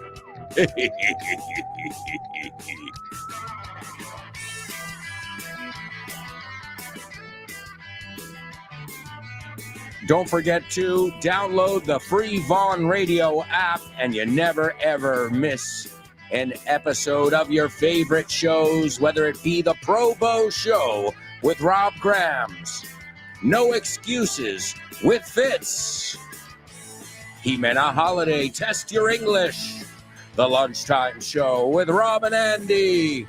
Don't forget to download the free Vaughn Radio app, and you never, ever miss an episode of your favorite shows, whether it be the Pro Bow Show with Rob Grams, No excuses with Fitz. Jimena Holiday, Test Your English. The Lunchtime Show with Rob and Andy.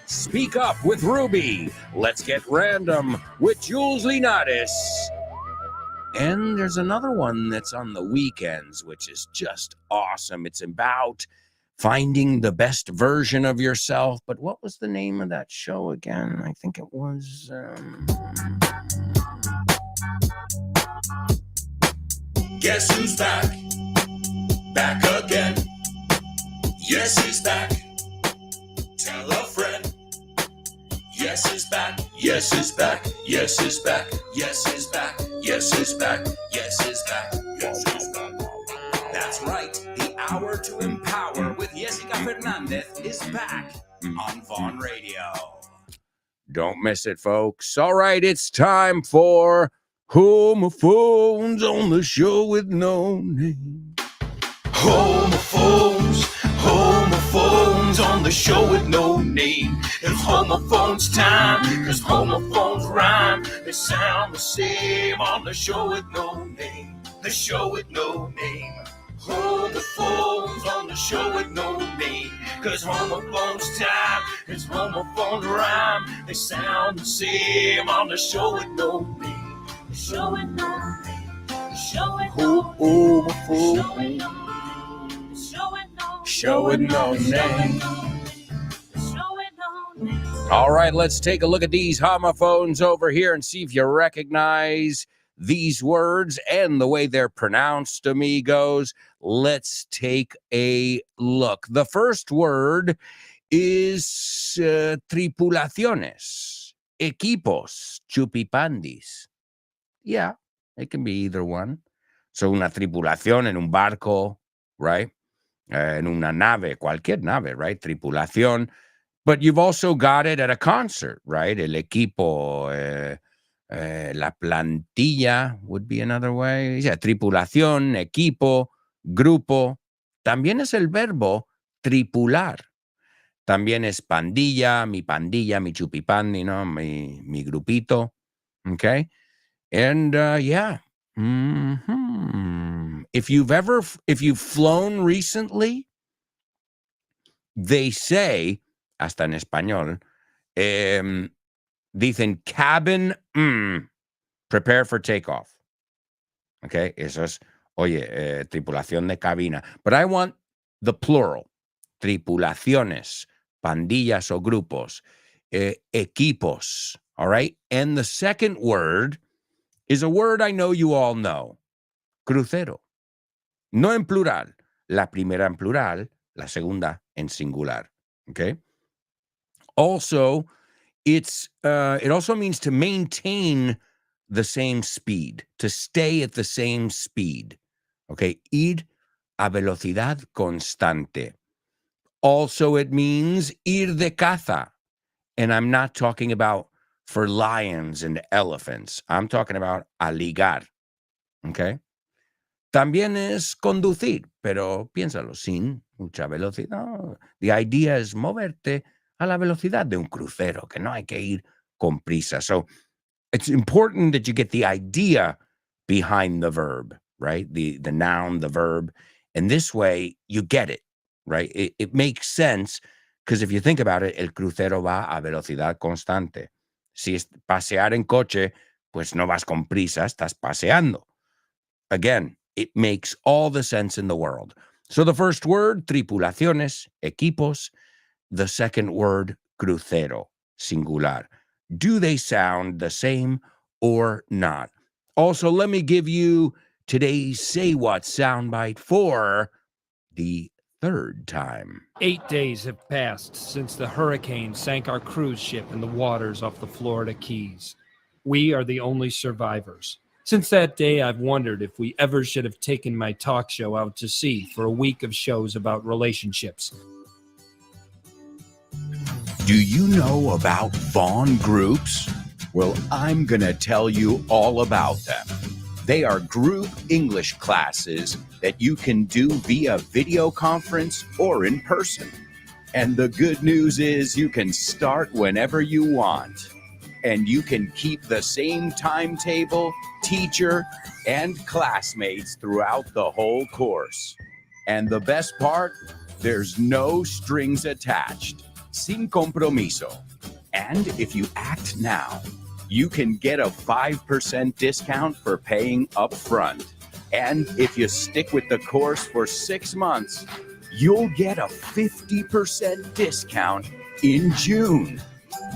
Speak Up with Ruby. Let's Get Random with Jules Linares. And there's another one that's on the weekends, which is just awesome. It's about finding the best version of yourself. But what was the name of that show again? I think it was... Guess who's back? Back again. Yes, he's back. Tell a friend. Yes, he's back. Yes, he's back. Yes, he's back. Yes, he's back. Yes, he's back. Yes, he's back. Yes, he's back. That's right. The Hour to Empower with Jessica Fernandez is back on Vaughn Radio. Don't miss it, folks. All right, it's time for Homophones on the Show with No Name. Homophones on the show with no name. It's homophones time, cause homophones rhyme. They sound the same on the show with no name. The show with no name. Homophones on the show with no name. Cause homophones time, cause homophones rhyme. They sound the same on the show with no name. The show with no name. The show with no name. Show with no name. All right, let's take a look at these homophones over here and see if you recognize these words and the way they're pronounced, amigos. Let's take a look. The first word is tripulaciones, equipos, chupipandis. Yeah, it can be either one. So una tripulación en un barco, right? En una nave, cualquier nave, right? Tripulación. But you've also got it at a concert, right? El equipo, la plantilla would be another way. Yeah, tripulación, equipo, grupo. También es el verbo tripular. También es pandilla, mi chupipandi, ¿no? Mi grupito. Okay? And yeah. Mm-hmm. If you've flown recently, they say, hasta en español, dicen cabin, prepare for takeoff. Okay, eso es, oye, tripulación de cabina. But I want the plural. Tripulaciones, pandillas o grupos, equipos. All right, and the second word is a word I know you all know. Crucero. No en plural. La primera en plural, la segunda en singular. Okay? Also, it also means to maintain the same speed, to stay at the same speed. Okay? Ir a velocidad constante. Also, it means ir de caza. And I'm not talking about for lions and elephants. I'm talking about a ligar. Okay? También es conducir, pero piénsalo, sin mucha velocidad. No, the idea is moverte a la velocidad de un crucero, que no hay que ir con prisa. So it's important that you get the idea behind the verb, right? The noun, the verb. And this way you get it, right? It makes sense because if you think about it, el crucero va a velocidad constante. Si es pasear en coche, pues no vas con prisa, estás paseando. Again, it makes all the sense in the world. So the first word, tripulaciones, equipos. The second word, crucero, singular. Do they sound the same or not? Also, let me give you today's Say What soundbite for the third time. 8 days have passed since the hurricane sank our cruise ship in the waters off the Florida Keys. We are the only survivors. Since that day, I've wondered if we ever should have taken my talk show out to sea for a week of shows about relationships. Do you know about Vaughn groups? Well, I'm going to tell you all about them. They are group English classes that you can do via video conference or in person. And the good news is you can start whenever you want. and you can keep the same timetable, teacher, and classmates throughout the whole course. And the best part, there's no strings attached. Sin compromiso. And if you act now, you can get a 5% discount for paying up front. And if you stick with the course for 6 months, you'll get a 50% discount in June.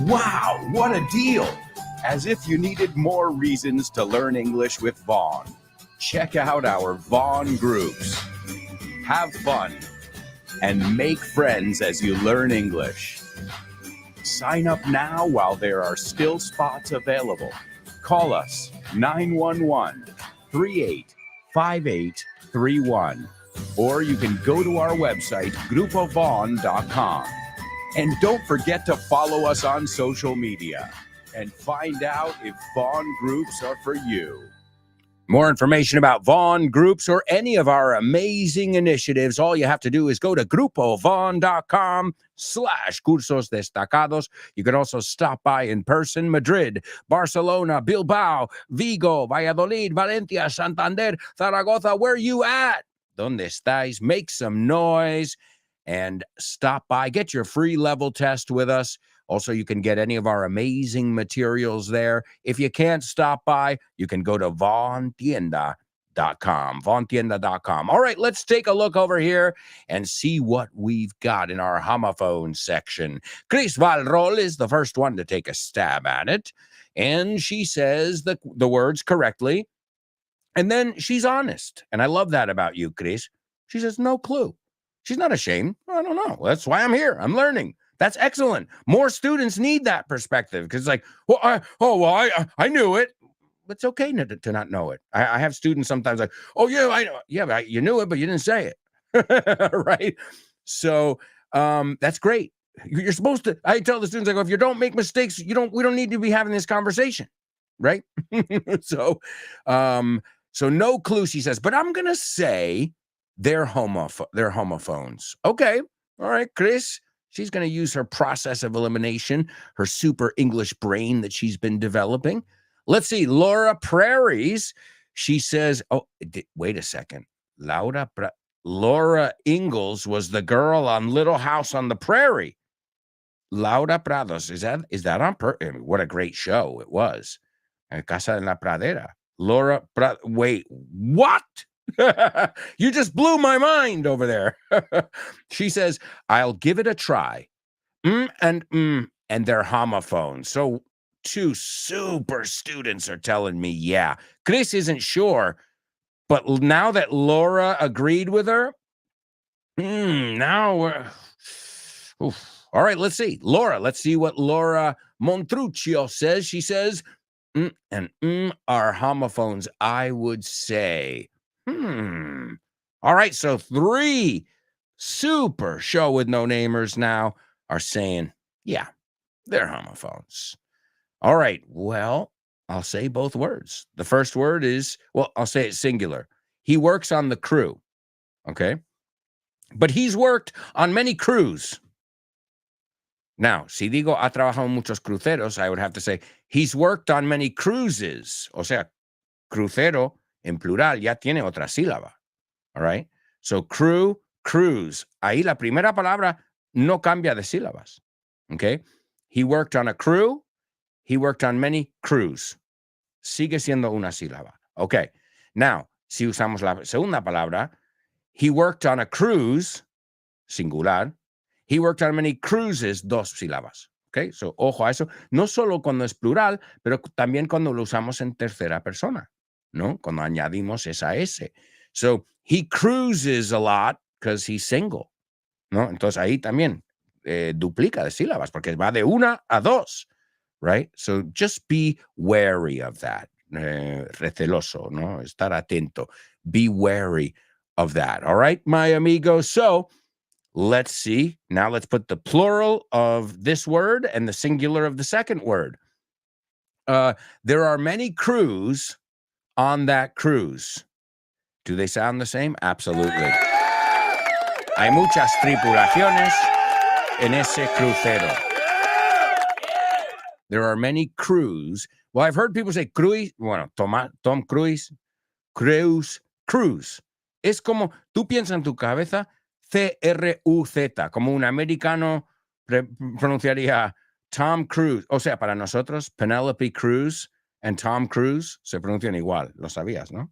Wow, what a deal! As if you needed more reasons to learn English with Vaughn. Check out our Vaughn groups. Have fun and make friends as you learn English. Sign up now while there are still spots available. Call us 911-385831, or you can go to our website, grupovaughn.com. And don't forget to follow us on social media and find out if Vaughn groups are for you. More information about Vaughn groups or any of our amazing initiatives, all you have to do is go to grupovaughn.com/cursos destacados. You can also stop by in person: Madrid, Barcelona, Bilbao, Vigo, Valladolid, Valencia, Santander, Zaragoza. Where you at? ¿Dónde estáis? Make some noise and stop by. Get your free level test with us. Also, you can get any of our amazing materials there. If you can't stop by, you can go to vaughntienda.com. vaughntienda.com. All right, let's take a look over here and see what we've got in our homophone section. Chris Valrol is the first one to take a stab at it, and she says the words correctly, and then she's honest. And I love that about you, Chris. She says, no clue. She's not ashamed. I don't know. That's why I'm here. I'm learning. That's excellent. More students need that perspective, because it's like, I knew it. It's okay to not know it. I have students sometimes like, oh, yeah, I know. Yeah, but you knew it, but you didn't say it. Right? So that's great. You're supposed to, I tell the students, I go, if you don't make mistakes, we don't need to be having this conversation. Right? So no clue, she says, but I'm going to say they're homophones. Okay. All right, Chris. She's going to use her process of elimination, her super English brain that she's been developing. Let's see. Laura Prairies. She says, wait a second. Laura Ingalls was the girl on Little House on the Prairie. Laura Prados. Is that on purpose? What a great show it was. Casa en la Pradera. Wait, what? You just blew my mind over there. She says, I'll give it a try. And they're homophones. So 2 super students are telling me, yeah. Chris isn't sure, but now that Laura agreed with her, now we're... All right, let's see. Laura, let's see what Laura Montruccio says. She says, are homophones, I would say. All right, so 3 super show with no namers now are saying, yeah, they're homophones. All right, well, I'll say both words. The first word is, I'll say it singular. He works on the crew, okay? But he's worked on many crews. Now, si digo ha trabajado en muchos cruceros, I would have to say he's worked on many cruises. O sea, crucero en plural ya tiene otra sílaba. All right? So crew, cruise. Ahí la primera palabra no cambia de sílabas. Okay? He worked on a crew. He worked on many crews. Sigue siendo una sílaba. Okay. Now, si usamos la segunda palabra, he worked on a cruise, singular. He worked on many cruises, 2 sílabas. Okay? So, ojo a eso. No solo cuando es plural, pero también cuando lo usamos en tercera persona. ¿No? Cuando añadimos esa S. So, he cruises a lot because he's single. ¿No? Entonces, ahí también duplica de sílabas porque va de 1 a 2. Right? So, just be wary of that. Receloso, ¿no? Estar atento. Be wary of that. All right, my amigos? So, let's see. Now, let's put the plural of this word and the singular of the second word. There are many crews on that cruise. Do they sound the same? Absolutely. Hay muchas tripulaciones en ese crucero. there are many crews. Well, I've heard people say Cruise. Bueno, Tom Cruise. Cruise. Es como, tú piensas en tu cabeza C-R-U-Z, como un americano pronunciaría Tom Cruise. O sea, para nosotros, Penelope Cruz and Tom Cruise se pronuncian igual. Lo sabías, ¿no?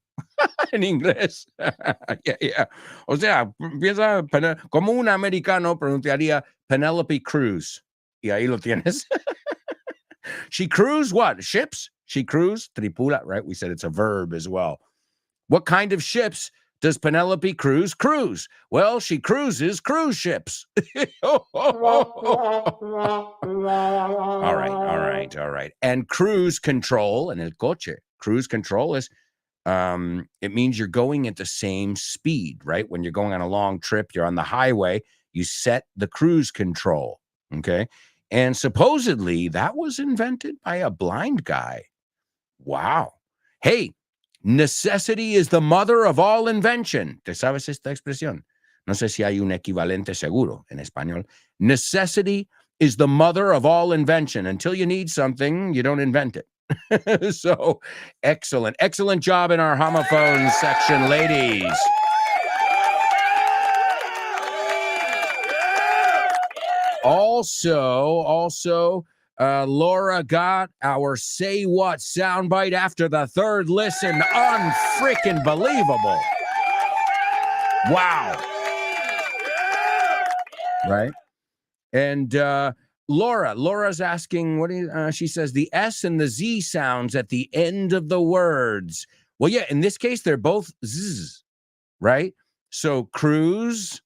En inglés. Yeah. O sea, piensa como un americano pronunciaría Penelope Cruz. Y ahí lo tienes. She crews what? Ships? She crews, tripula, right? We said it's a verb as well. What kind of ships does Penelope Cruz cruise? Well, she cruises cruise ships. All right. And cruise control, and el coche, cruise control is, it means you're going at the same speed, right? When you're going on a long trip, you're on the highway, you set the cruise control, okay? And supposedly that was invented by a blind guy. Wow. Hey, necessity is the mother of all invention. ¿Te sabes esta expresión? No sé si hay un equivalente seguro en español. Necessity is the mother of all invention. Until you need something, you don't invent it. So, excellent job in our homophones section, ladies. Also, Laura got our Say What soundbite after the third listen. Unfreaking believable. Wow. Right? And Laura's asking, she says, the S and the Z sounds at the end of the words. Well, yeah, in this case, they're both Z, right? So cruise.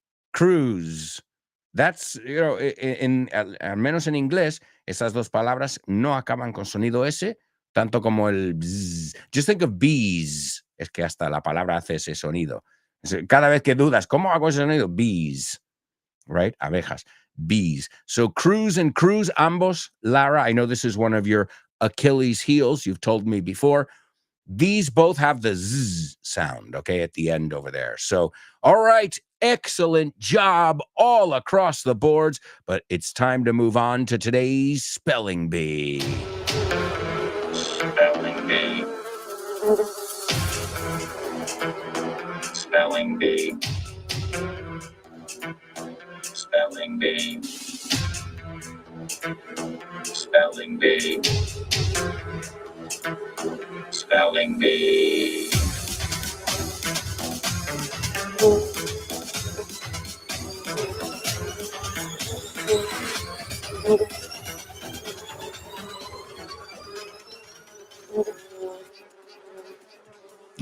That's, al menos en inglés, esas dos palabras no acaban con sonido S, tanto como el bzz. Just think of bees. Es que hasta la palabra hace ese sonido. Cada vez que dudas, ¿cómo hago ese sonido? Bees, right? Abejas, bees. So cruise and cruise, ambos. Lara, I know this is one of your Achilles heels. You've told me before. These both have the Z sound, okay, at the end over there. So, all right, excellent job all across the boards, but it's time to move on to today's Spelling Bee. Spelling Bee. Spelling Bee. Spelling Bee. Spelling Bee. Spelling Bee.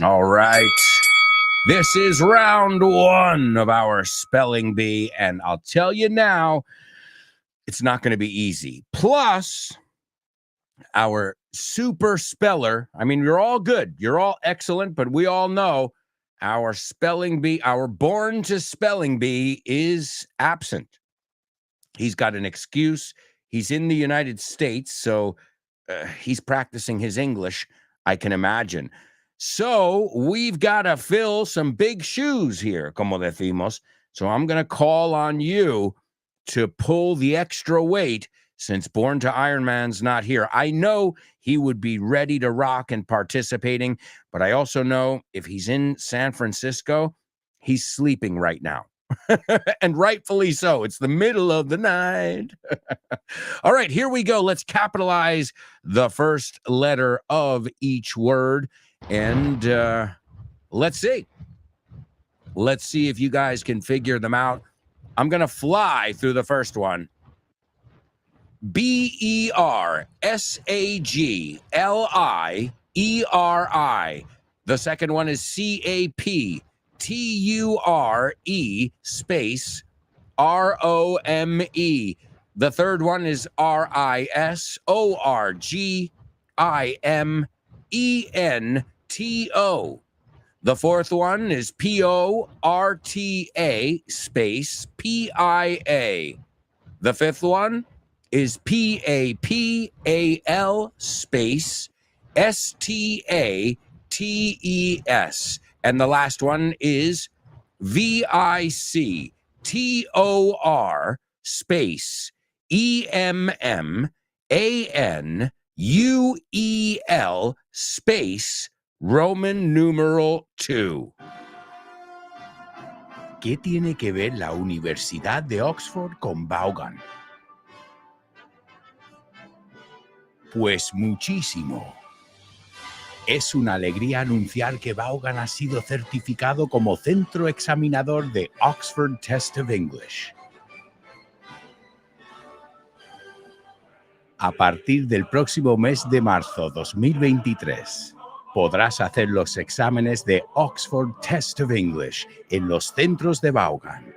All right. This is round one of our Spelling Bee, and I'll tell you now, it's not going to be easy. Plus, our super speller, I mean, you're all good. You're all excellent, but we all know our Spelling Bee, our Born to Spelling Bee is absent. He's got an excuse. He's in the United States, so he's practicing his English, I can imagine. So we've got to fill some big shoes here, como decimos. So I'm going to call on you to pull the extra weight since Born to Iron Man's not here. I know he would be ready to rock and participating, but I also know if he's in San Francisco, he's sleeping right now. And rightfully so. It's the middle of the night. All right, here we go. Let's capitalize the first letter of each word. And let's see. Let's see if you guys can figure them out. I'm going to fly through the first one. Bersagli. The second one is CAPTURE space ROME. The third one is RISORGIMENTO. The fourth one is PORTA space PIA. The fifth one is PAPAL space STATES. And the last one is VICTOR space EMMANT ANUEL space Roman numeral 2. ¿Qué tiene que ver la Universidad de Oxford con Vaughan? Pues muchísimo. Es una alegría anunciar que Vaughan ha sido certificado como centro examinador de Oxford Test of English. A partir del próximo mes de marzo 2023, podrás hacer los exámenes de Oxford Test of English en los centros de Vaughan.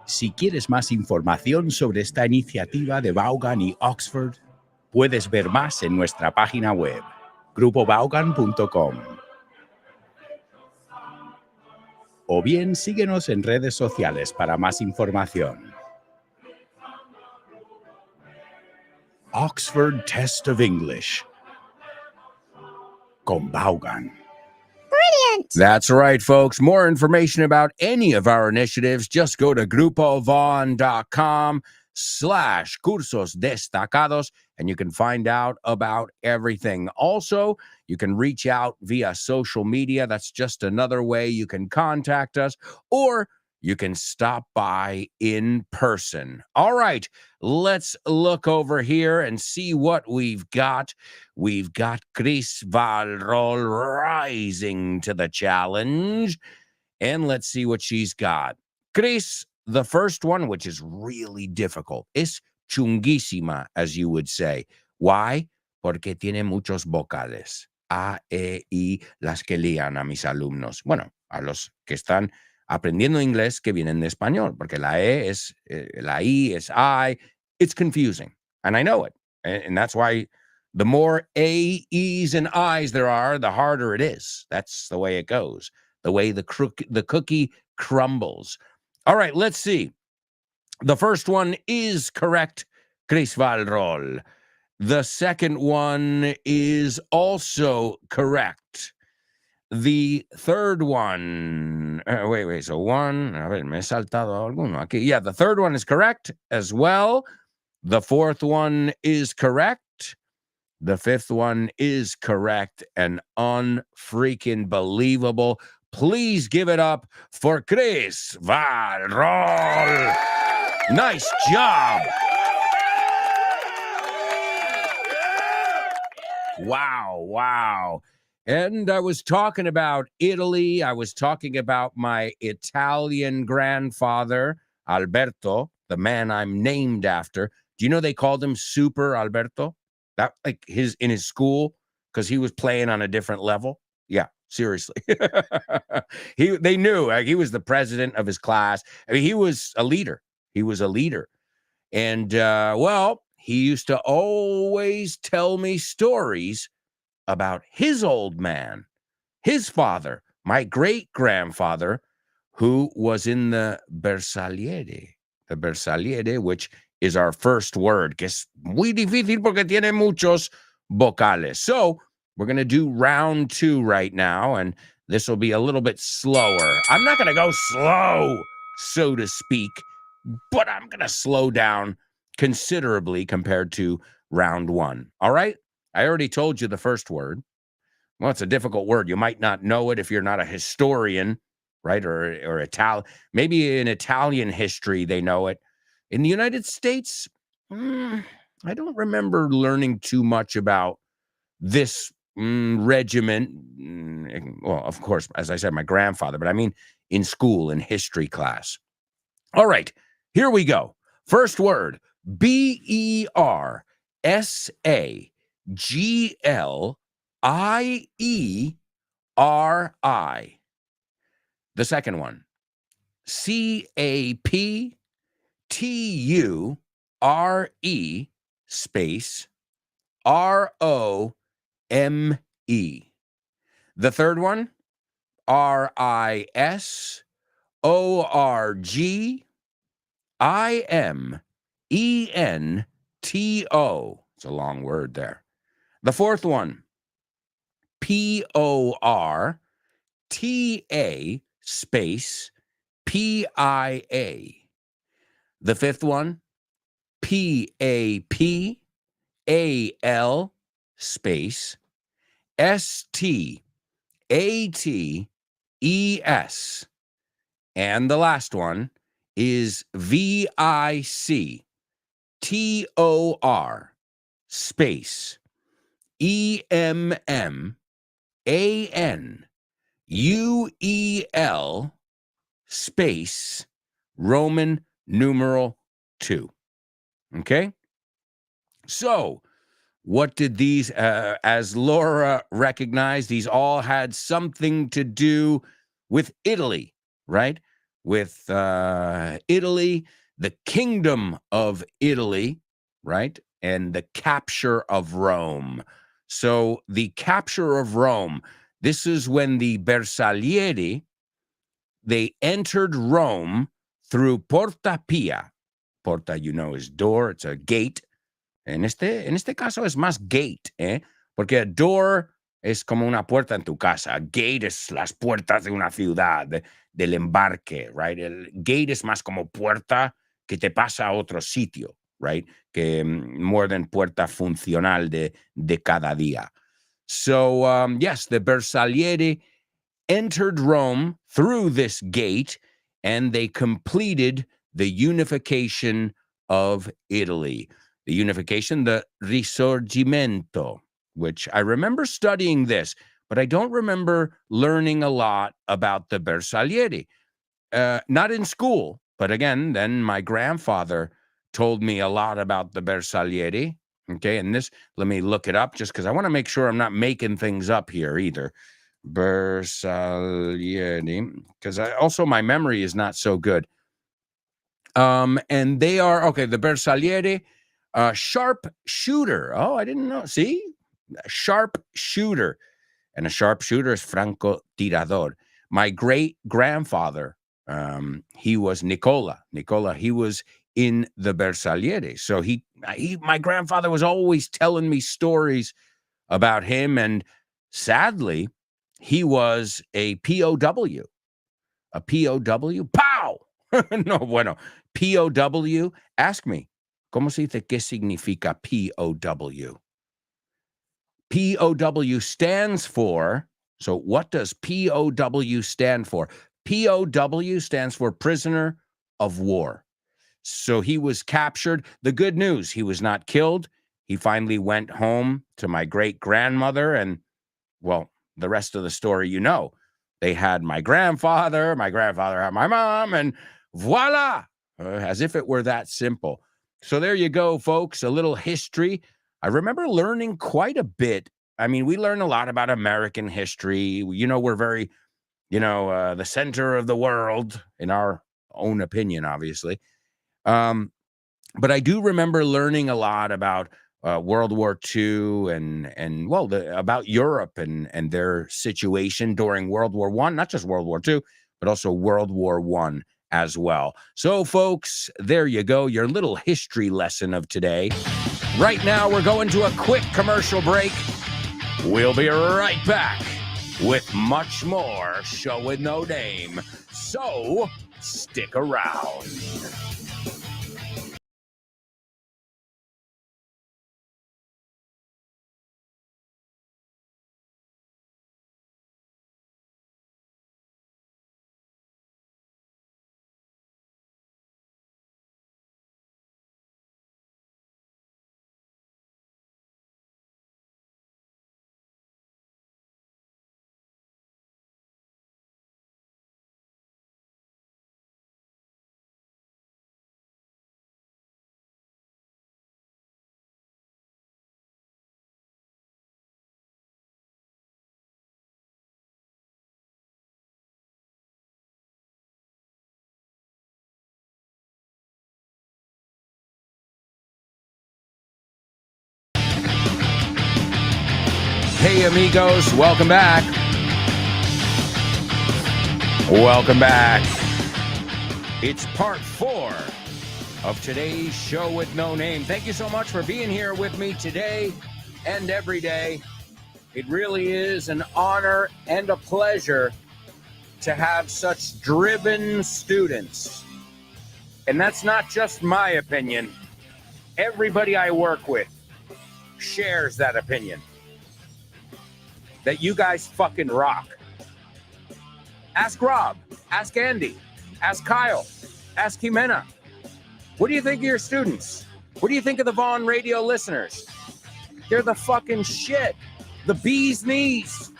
Si quieres más información sobre esta iniciativa de Vaughan y Oxford, puedes ver más en nuestra página web, grupovaughan.com. O bien síguenos en redes sociales para más información. Oxford Test of English con Vaughan. Brilliant! That's right, folks. More information about any of our initiatives, just go to grupovon.com/cursos destacados, and you can find out about everything. Also, you can reach out via social media. That's just another way you can contact us, or you can stop by in person. All right, let's look over here and see what we've got. We've got Chris Valrol rising to the challenge. And let's see what she's got. Chris, the first one, which is really difficult, es chunguísima, as you would say. Why? Porque tiene muchos vocales. A, E, I, las que lían a mis alumnos. Bueno, a los que están aprendiendo inglés que vienen de español, porque la E es, la I es I. It's confusing, and I know it. And that's why the more A, E's, and I's there are, the harder it is. That's the way it goes, the way the cookie crumbles. All right, let's see. The first one is correct, Chris Valrol. The second one is also correct. The third one, so one, a ver, me he saltado alguno aquí. Yeah, the third one is correct as well. The fourth one is correct. The fifth one is correct and unfreaking believable. Please give it up for Chris Valrol. Nice job. Wow. And I was talking about Italy. I was talking about my Italian grandfather, Alberto, the man I'm named after. Do you know they called him Super Alberto? That like in his school, because he was playing on a different level. Yeah, seriously. They knew he was the president of his class. I mean, he was a leader. And well, he used to always tell me stories about his old man, his father, my great-grandfather, who was in the Bersagliere, which is our first word, que es muy difícil porque tiene muchos vocales. So we're going to do round 2 right now, and this will be a little bit slower. I'm not going to go slow, so to speak, but I'm going to slow down considerably compared to round 1. All right? I already told you the first word. Well, it's a difficult word. You might not know it if you're not a historian, right? Or Italian. Maybe in Italian history, they know it. In the United States, I don't remember learning too much about this regiment. Well, of course, as I said, my grandfather, but I mean in school, in history class. All right, here we go. First word, BERSAGLIERI. The second one, CAPTURE space ROME. The third one, RISORGIMENTO. It's a long word there. The fourth one, PORTA space PIA. The fifth one, PAPAL space STATES. And the last one is VICTOR space EMMANUEL space Roman numeral 2. Okay? So, what did these, as Laura recognized, these all had something to do with Italy, right? With Italy, the kingdom of Italy, right? And the capture of Rome. So the capture of Rome, this is when the Bersaglieri, they entered Rome through Porta Pia. Porta, is door, it's a gate. En este caso es más gate, porque a door es como una puerta en tu casa. Gate es las puertas de una ciudad, del embarque, right? El gate es más como puerta que te pasa a otro sitio, right? Que more than puerta funcional de cada día. So, yes, the Bersaglieri entered Rome through this gate, and they completed the unification of Italy. The unification, the Risorgimento, which I remember studying this, but I don't remember learning a lot about the Bersaglieri. Not in school, but again, then my grandfather told me a lot about the Bersaglieri. Okay, and this, let me look it up just because I want to make sure I'm not making things up here either. Bersaglieri, because also my memory is not so good. And they are, okay, the Bersaglieri, sharp shooter. Oh, I didn't know. See? A sharp shooter. And a sharp shooter is francotirador. My great-grandfather, he was Nicola. He was in the Bersaglieri. So my grandfather was always telling me stories about him, and sadly, he was a POW. A POW? Pow! No, bueno. POW, ask me, ¿cómo se dice qué significa POW? POW stands for, so what does POW stand for? POW stands for prisoner of war. So he was captured. The good news, he was not killed. He finally went home to my great-grandmother, and, well, the rest of the story, They had my grandfather had my mom, and voila! As if it were that simple. So there you go, folks, a little history. I remember learning quite a bit. I mean, we learn a lot about American history. We're very, the center of the world, in our own opinion, obviously. But I do remember learning a lot about World War II and about Europe and their situation during World War I, not just World War II, but also World War I as well. So, folks, there you go, your little history lesson of today. Right now, we're going to a quick commercial break. We'll be right back with much more Show with No Name. So, stick around. Hey, amigos, welcome back. Welcome back. It's part 4 of today's Show with No Name. Thank you so much for being here with me today and every day. It really is an honor and a pleasure to have such driven students. And that's not just my opinion. Everybody I work with shares that opinion. That you guys fucking rock. Ask Rob. Ask Andy. Ask Kyle. Ask Jimena. What do you think of your students? What do you think of the Vaughn Radio listeners? They're the fucking shit. The bee's knees.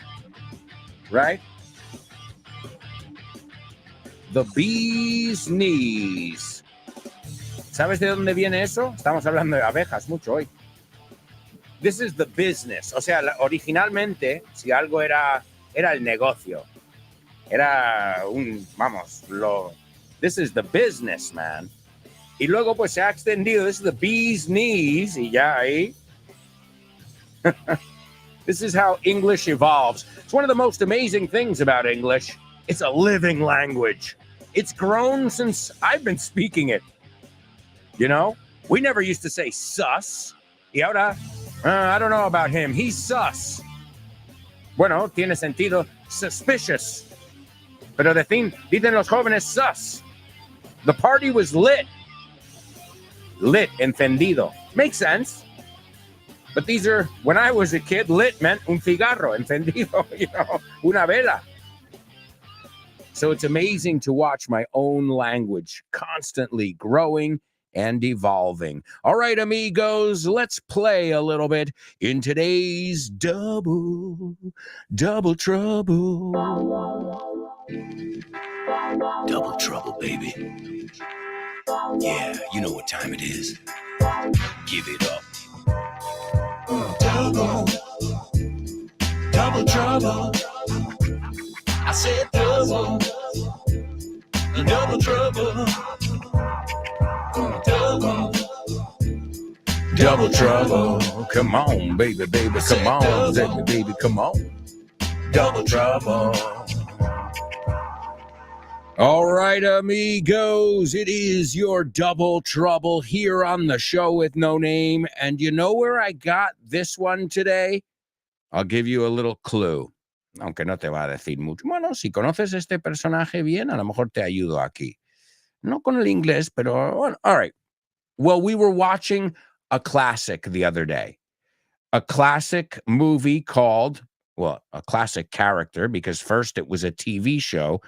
Right? The bee's knees. ¿Sabes de dónde viene eso? Estamos hablando de abejas mucho hoy. This is the business. O sea, originalmente, si algo era el negocio. Era this is the business, man. Y luego pues se ha extendido. This is the bee's knees. Y ya ahí. This is how English evolves. It's one of the most amazing things about English. It's a living language. It's grown since I've been speaking it. You know? We never used to say sus. Y ahora, I don't know about him. He's sus. Bueno, tiene sentido. Suspicious. Pero dicen los jóvenes sus. The party was lit. Lit, encendido. Makes sense. But these are, when I was a kid, lit meant un cigarro, encendido, you know, una vela. So it's amazing to watch my own language constantly growing and evolving. All right, amigos, let's play a little bit in today's Double Trouble. Double trouble, baby. Yeah, you know what time it is. Give it up. Double trouble. I said double trouble. Double trouble. Come on, baby, come on, baby, come on. Double trouble. All right, amigos, it is your Double Trouble here on the show with no name. And you know where I got this one today? I'll give you a little clue. Aunque no te va a decir mucho. Bueno, si conoces este personaje bien, a lo mejor te ayudo aquí. No con el inglés, pero bueno, all right. Well, we were watching a classic the other day. A classic movie called, well, a classic character, because first it was a TV show,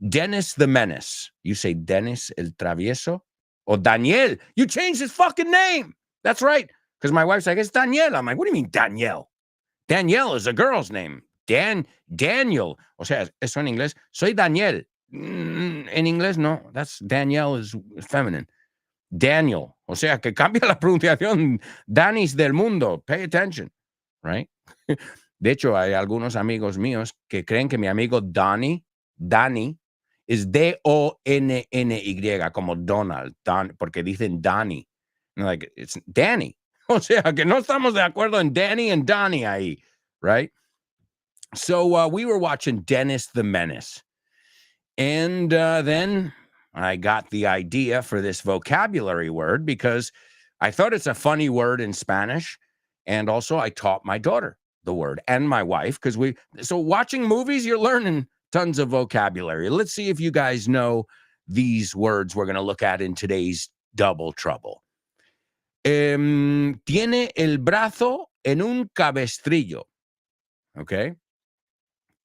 Dennis the Menace. You say Dennis el Travieso? Or Daniel. You changed his fucking name. That's right. Because my wife's like, it's Danielle. I'm like, what do you mean Danielle? Danielle is a girl's name. Daniel. O sea, eso en inglés. Soy Daniel. En inglés, no. That's Danielle is feminine. Daniel. O sea, que cambia la pronunciación. Danis del mundo. Pay attention. Right? De hecho, hay algunos amigos míos que creen que mi amigo Danny, is D-O-N-N-Y, como Donald, porque dicen Danny. Like, it's Danny. O sea, que no estamos de acuerdo en Danny and Donnie ahí, right? So we were watching Dennis the Menace. And then I got the idea for this vocabulary word because I thought it's a funny word in Spanish. And also I taught my daughter the word and my wife because so watching movies, you're learning tons of vocabulary. Let's see if you guys know these words we're going to look at in today's Double Trouble. Tiene el brazo en un cabestrillo. Okay?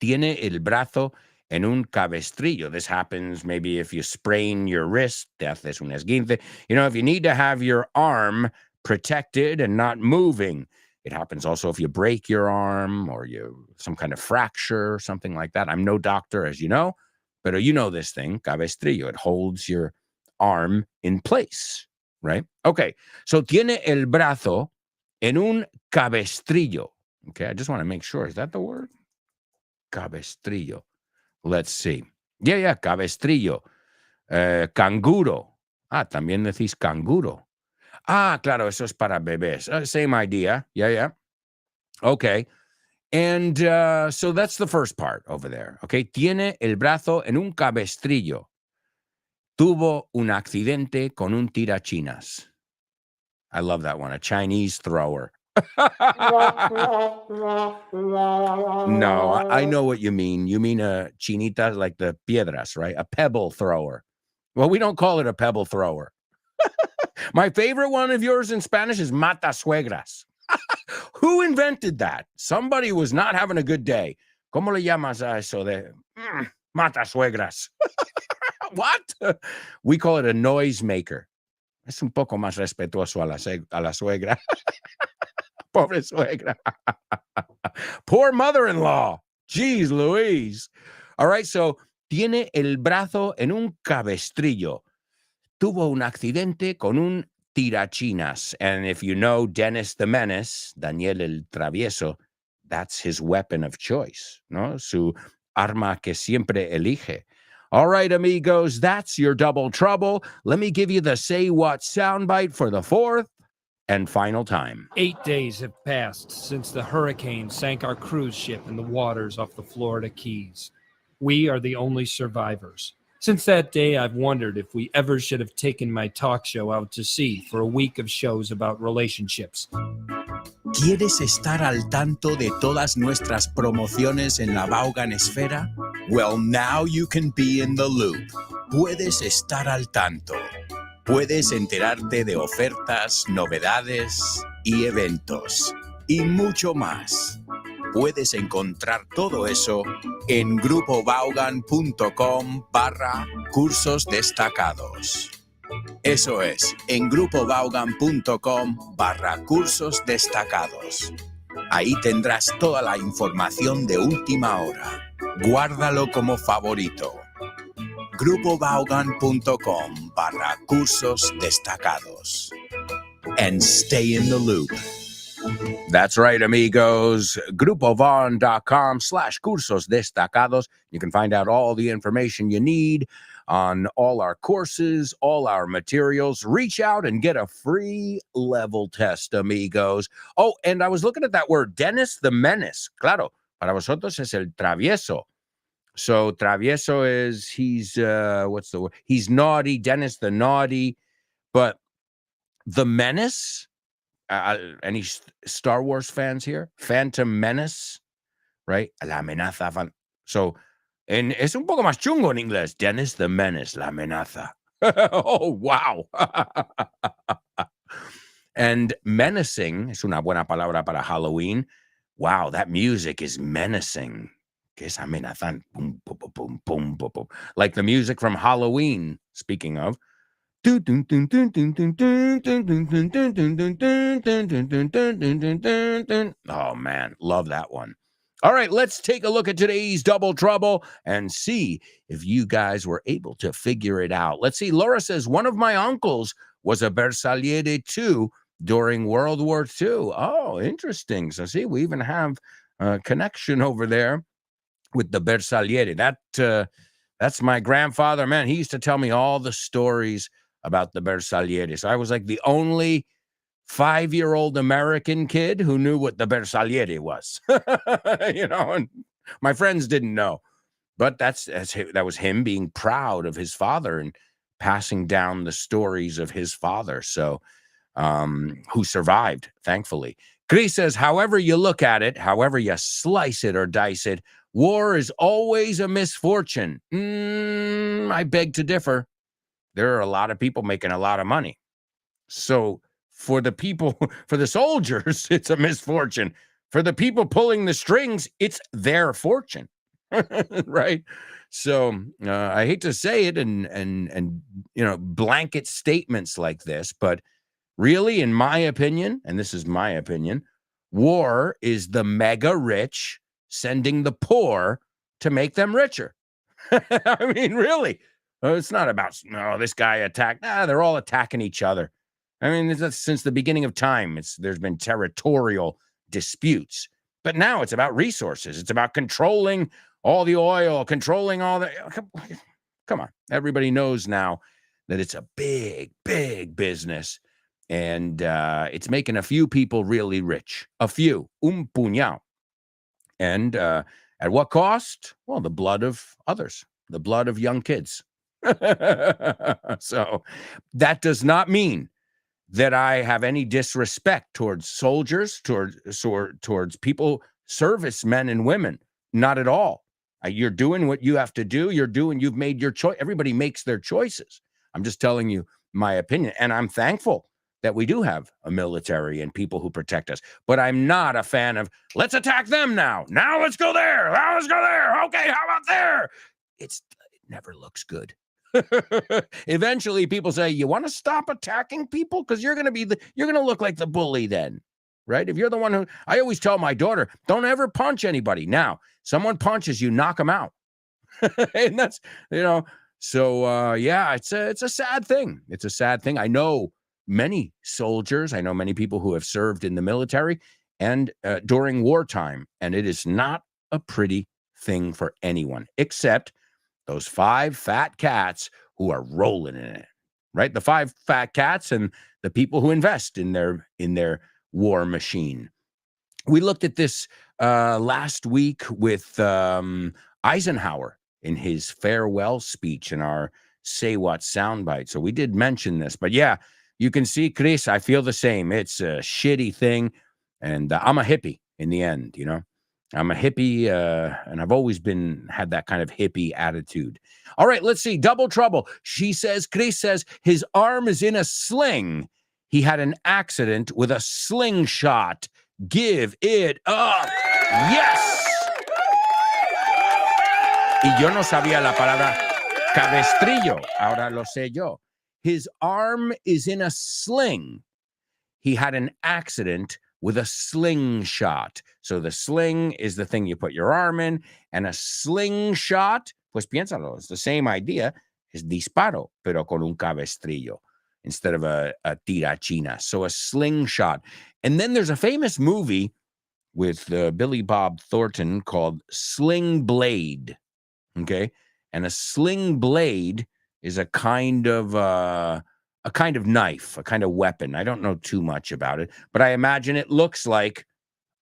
Tiene el brazo en un cabestrillo. This happens maybe if you sprain your wrist, te haces un esguince. You know, if you need to have your arm protected and not moving. It happens also if you break your arm or some kind of fracture or something like that. I'm no doctor, as you know, but you know this thing, cabestrillo. It holds your arm in place, right? Okay, so tiene el brazo en un cabestrillo. Okay, I just want to make sure. Is that the word? Cabestrillo. Let's see. Yeah, cabestrillo. Canguro. También decís canguro. Claro, eso es para bebés. Same idea. Yeah. Okay. And so that's the first part over there. Okay. Tiene el brazo en un cabestrillo. Tuvo un accidente con un tirachinas. I love that one. A Chinese thrower. No, I know what you mean. You mean a chinita like the piedras, right? A pebble thrower. Well, we don't call it a pebble thrower. My favorite one of yours in Spanish is mata suegras. Who invented that? Somebody was not having a good day. ¿Cómo le llamas a eso de mata suegras? What? We call it a noise maker. Es un poco más respetuoso a la suegra. Pobre suegra. Poor mother-in-law. Jeez Louise. All right, so tiene el brazo en un cabestrillo. Tuvo un accidente con un tirachinas. And if you know Dennis the Menace, Daniel el Travieso, that's his weapon of choice, ¿no? Su arma que siempre elige. All right, amigos, that's your double trouble. Let me give you the Say What soundbite for the fourth and final time. 8 days have passed since the hurricane sank our cruise ship in the waters off the Florida Keys. We are the only survivors. Since that day, I've wondered if we ever should have taken my talk show out to sea for a week of shows about relationships. ¿Quieres estar al tanto de todas nuestras promociones en la Vaughan Esfera? Well, now you can be in the loop. Puedes estar al tanto. Puedes enterarte de ofertas, novedades y eventos. Y mucho más. Puedes encontrar todo eso en grupovaughan.com/cursos destacados. Eso es, en grupovaughan.com/cursos destacados. Ahí tendrás toda la información de última hora. Guárdalo como favorito. grupovaughan.com/cursos destacados. And stay in the loop. That's right, amigos. grupovaughan.com/cursos destacados. You can find out all the information you need on all our courses, all our materials. Reach out and get a free level test, amigos. Oh, and I was looking at that word, Dennis the Menace. Claro, para vosotros es el travieso. So travieso is, he's, what's the word? He's naughty, Dennis the naughty. But the Menace, any Star Wars fans here? Phantom Menace, right? La amenaza. So, and es un poco más chungo en inglés. Dennis the Menace, la amenaza. Oh, wow. And menacing es una buena palabra para Halloween. Wow, that music is menacing. Que es amenazante. Boom, boom, boom, boom, boom, boom. Like the music from Halloween, speaking of. Oh, man, love that one. All right, let's take a look at today's Double Trouble and see if you guys were able to figure it out. Let's see. Laura says, one of my uncles was a Bersagliere too during World War II. Oh, interesting. So see, we even have a connection over there with the Bersagliere. That's my grandfather, man. He used to tell me all the stories about the Bersagliere. So I was like the only 5-year-old American kid who knew what the Bersagliere was. And my friends didn't know. But that was him being proud of his father and passing down the stories of his father. So, who survived, thankfully. Chris says, however you look at it, however you slice it or dice it, war is always a misfortune. I beg to differ. There are a lot of people making a lot of money. So for the people, for the soldiers, it's a misfortune. For the people pulling the strings, it's their fortune. Right? So I hate to say it and blanket statements like this, but really, in my opinion, and this is my opinion, war is the mega rich sending the poor to make them richer. I mean, really. It's not about, this guy attacked. They're all attacking each other. I mean, since the beginning of time, there's been territorial disputes. But now it's about resources. It's about controlling all the oil, controlling all the... Come on. Everybody knows now that it's a big, big business. And it's making a few people really rich. A few. Un puñado. And at what cost? Well, the blood of others. The blood of young kids. So that does not mean that I have any disrespect towards soldiers, towards people, servicemen and women. Not at all. You're doing what you have to do. You've made your choice. Everybody makes their choices. I'm just telling you my opinion. And I'm thankful that we do have a military and people who protect us. But I'm not a fan of, let's attack them now. Now let's go there. Now let's go there. Okay, how about there? It never looks good. Eventually, people say, you want to stop attacking people? Because you're going to look like the bully then, right? If you're the one who, I always tell my daughter, don't ever punch anybody. Now, someone punches you, knock them out. And that's, so yeah, it's a sad thing. It's a sad thing. I know many soldiers. I know many people who have served in the military and during wartime, and it is not a pretty thing for anyone, except those 5 fat cats who are rolling in it, right? The 5 fat cats and the people who invest in their war machine. We looked at this last week with Eisenhower in his farewell speech in our Say What soundbite. So we did mention this, but yeah, you can see, Chris, I feel the same. It's a shitty thing, and I'm a hippie in the end, I'm a hippie, and I've always had that kind of hippie attitude. All right, let's see. Double trouble. Chris says, his arm is in a sling. He had an accident with a slingshot. Give it up. Yes. Y yo no sabía la palabra cabestrillo. Ahora lo sé yo. His arm is in a sling. He had an accident with a slingshot. So the sling is the thing you put your arm in, and a slingshot, pues piénsalo, it's the same idea, es disparo, pero con un cabestrillo instead of a tirachina. So a slingshot. And then there's a famous movie with Billy Bob Thornton called Sling Blade. Okay, and a sling blade is a kind of knife, a kind of weapon. I don't know too much about it, but I imagine it looks like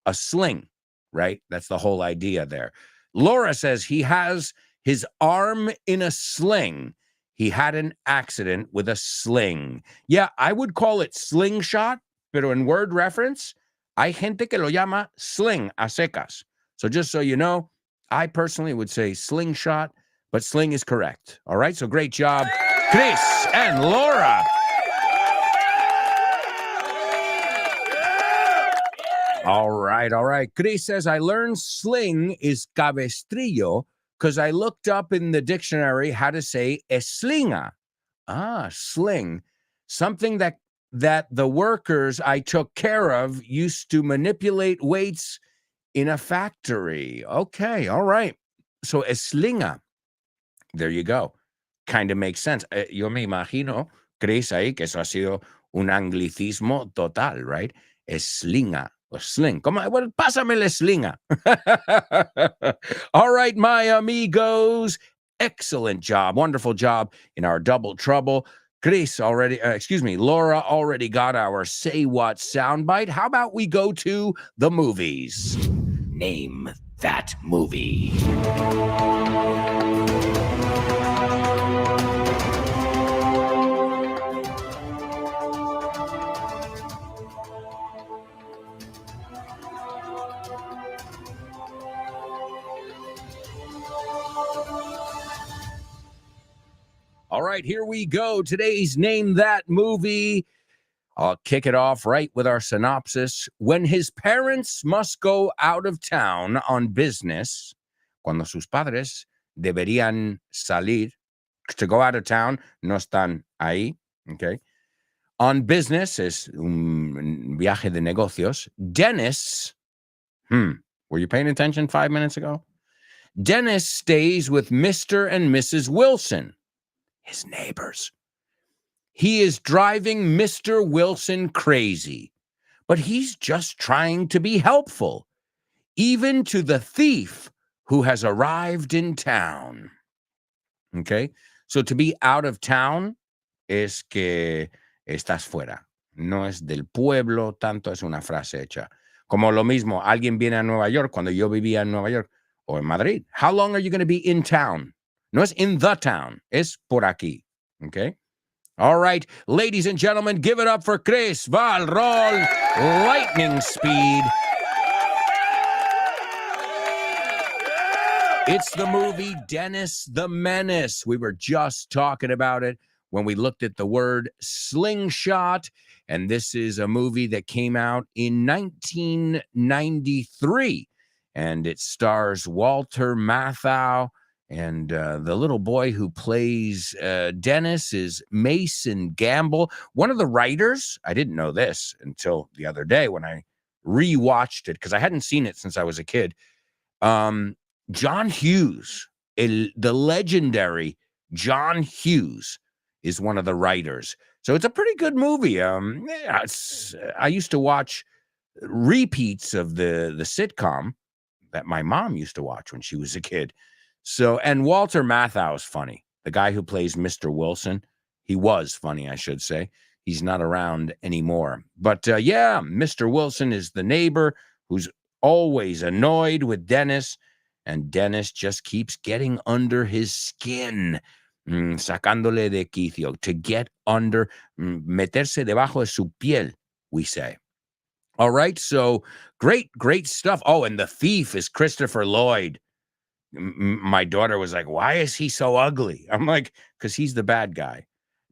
a sling, right? That's the whole idea there. Laura says he has his arm in a sling. He had an accident with a sling. Yeah, I would call it slingshot, pero in word reference, hay gente que lo llama sling a secas. So just so you know, I personally would say slingshot, but sling is correct. All right, so great job, Chris and Laura. All right. Chris says, I learned sling is cabestrillo because I looked up in the dictionary how to say eslinga. Ah, sling. Something that the workers I took care of used to manipulate weights in a factory. Okay, all right. So eslinga. There you go. Kind of makes sense. Yo me imagino, Chris, ahí que eso ha sido un anglicismo total, right? Eslinga. Or sling. Come on, well, pásame la slinga. All right, my amigos. Excellent job. Wonderful job in our double trouble. Laura already got our Say What soundbite. How about we go to the movies? Name that movie. All right, here we go. Today's Name That Movie. I'll kick it off right with our synopsis. When his parents must go out of town on business, cuando sus padres deberían salir, to go out of town, no están ahí, okay? On business es un viaje de negocios. Dennis, were you paying attention 5 minutes ago? Dennis stays with Mr. and Mrs. Wilson, his neighbors. He is driving Mr. Wilson crazy, but he's just trying to be helpful, even to the thief who has arrived in town. Okay? So to be out of town es que estás fuera. No es del pueblo, tanto es una frase hecha. Como lo mismo, alguien viene a Nueva York cuando yo vivía en Nueva York o en Madrid. How long are you going to be in town? No es in the town, es por aquí. Okay? All right, ladies and gentlemen, give it up for Chris Valrol, lightning speed. It's the movie Dennis the Menace. We were just talking about it when we looked at the word slingshot. And this is a movie that came out in 1993. And it stars Walter Matthau. And the little boy who plays Dennis is Mason Gamble. One of the writers, I didn't know this until the other day when I rewatched it, because I hadn't seen it since I was a kid. John Hughes, the legendary John Hughes, is one of the writers. So it's a pretty good movie. I used to watch repeats of the sitcom that my mom used to watch when she was a kid. So, and Walter Matthau is funny. The guy who plays Mr. Wilson, he was funny, I should say. He's not around anymore. But yeah, Mr. Wilson is the neighbor who's always annoyed with Dennis, and Dennis just keeps getting under his skin, sacándole de quicio, to get under, meterse debajo de su piel, we say. All right, so great stuff. Oh, and the thief is Christopher Lloyd. My daughter was like, why is he so ugly? I'm like, because he's the bad guy.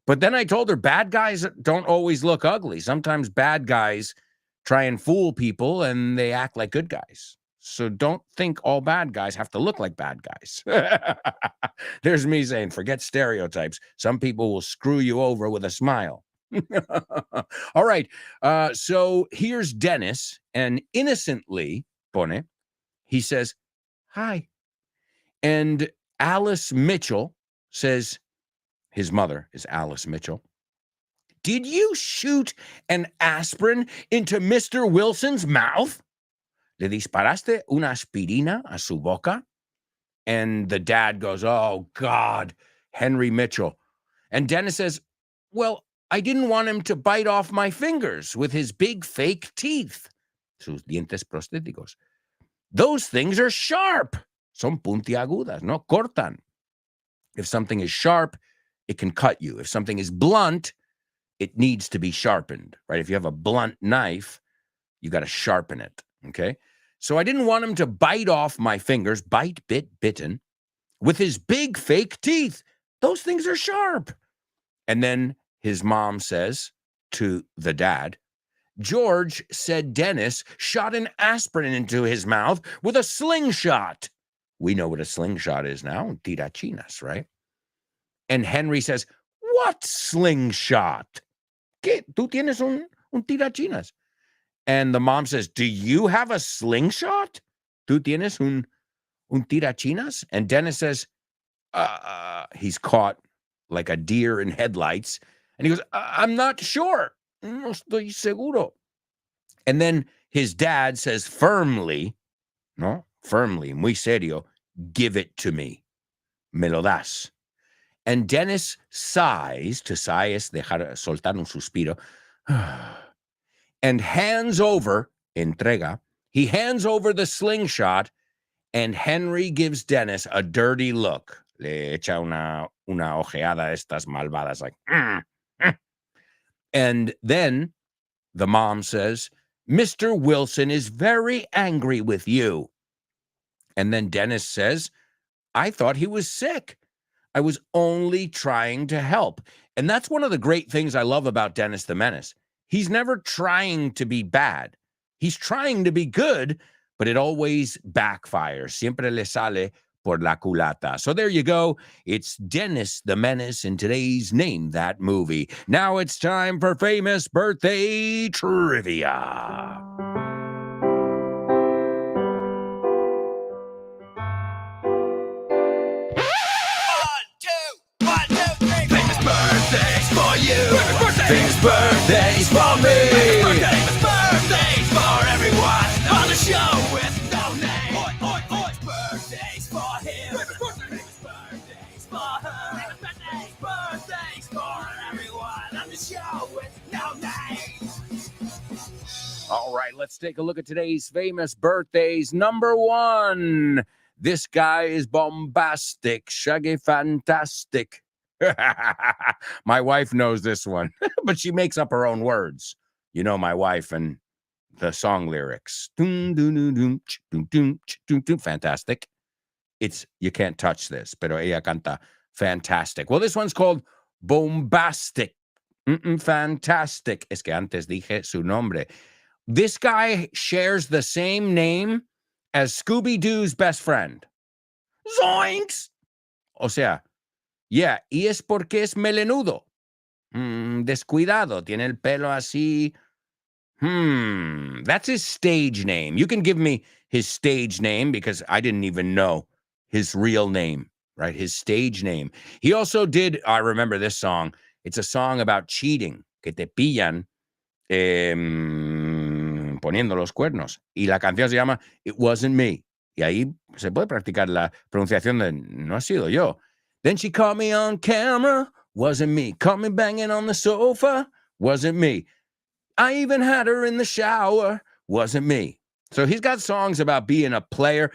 But then I told her bad guys don't always look ugly. Sometimes bad guys try and fool people and they act like good guys. So don't think all bad guys have to look like bad guys. There's me saying, forget stereotypes. Some people will screw you over with a smile. All right. So here's Dennis, and innocently, pone, he says, hi. And Alice Mitchell says, his mother is Alice Mitchell, did you shoot an aspirin into Mr. Wilson's mouth? ¿Le disparaste una aspirina a su boca? And the dad goes, oh, God, Henry Mitchell. And Dennis says, well, I didn't want him to bite off my fingers with his big fake teeth. Sus dientes prostéticos. Those things are sharp. Son puntiagudas, no cortan. If something is sharp, it can cut you. If something is blunt, it needs to be sharpened, right? If you have a blunt knife, you got to sharpen it, okay? So I didn't want him to bite off my fingers, bite, bit, bitten, with his big fake teeth. Those things are sharp. And then his mom says to the dad, George said Dennis shot an aspirin into his mouth with a slingshot. We know what a slingshot is now, tirachinas, right? And Henry says, what slingshot? ¿Qué? ¿Tú tienes un tirachinas? And the mom says, do you have a slingshot? ¿Tú tienes un tirachinas? And Dennis says, he's caught like a deer in headlights. And he goes, I'm not sure. No estoy seguro. And then his dad says firmly, muy serio, give it to me. Me lo das. And Dennis sighs, to sigh es dejar soltar un suspiro, and hands over, entrega, he hands over the slingshot, and Henry gives Dennis a dirty look. Le echa una ojeada a estas malvadas, like, And then the mom says, Mr. Wilson is very angry with you. And then Dennis says, I thought he was sick. I was only trying to help. And that's one of the great things I love about Dennis the Menace. He's never trying to be bad. He's trying to be good, but it always backfires. Siempre le sale por la culata. So there you go. It's Dennis the Menace in today's Name That Movie. Now it's time for famous birthday trivia. Famous birthdays for me. Famous birthdays for everyone on the show with no name. Birthdays for him. Famous birthdays for her. Famous birthdays for everyone on the show with no name. All right, let's take a look at today's famous birthdays. Number 1. This guy is bombastic, shaggy, fantastic. My wife knows this one, but she makes up her own words. You know my wife and the song lyrics. Fantastic. It's, you can't touch this, pero ella canta fantastic. Well, this one's called bombastic, fantastic. Es que antes dije su nombre. This guy shares the same name as Scooby-Doo's best friend. Zoinks! O sea, yeah, y es porque es melenudo. Descuidado, tiene el pelo así. That's his stage name. You can give me his stage name because I didn't even know his real name, right? His stage name. He also did, I remember this song. It's a song about cheating, que te pillan poniendo los cuernos. Y la canción se llama It Wasn't Me. Y ahí se puede practicar la pronunciación de no ha sido yo. Then she caught me on camera. Wasn't me. Caught me banging on the sofa. Wasn't me. I even had her in the shower. Wasn't me. So he's got songs about being a player.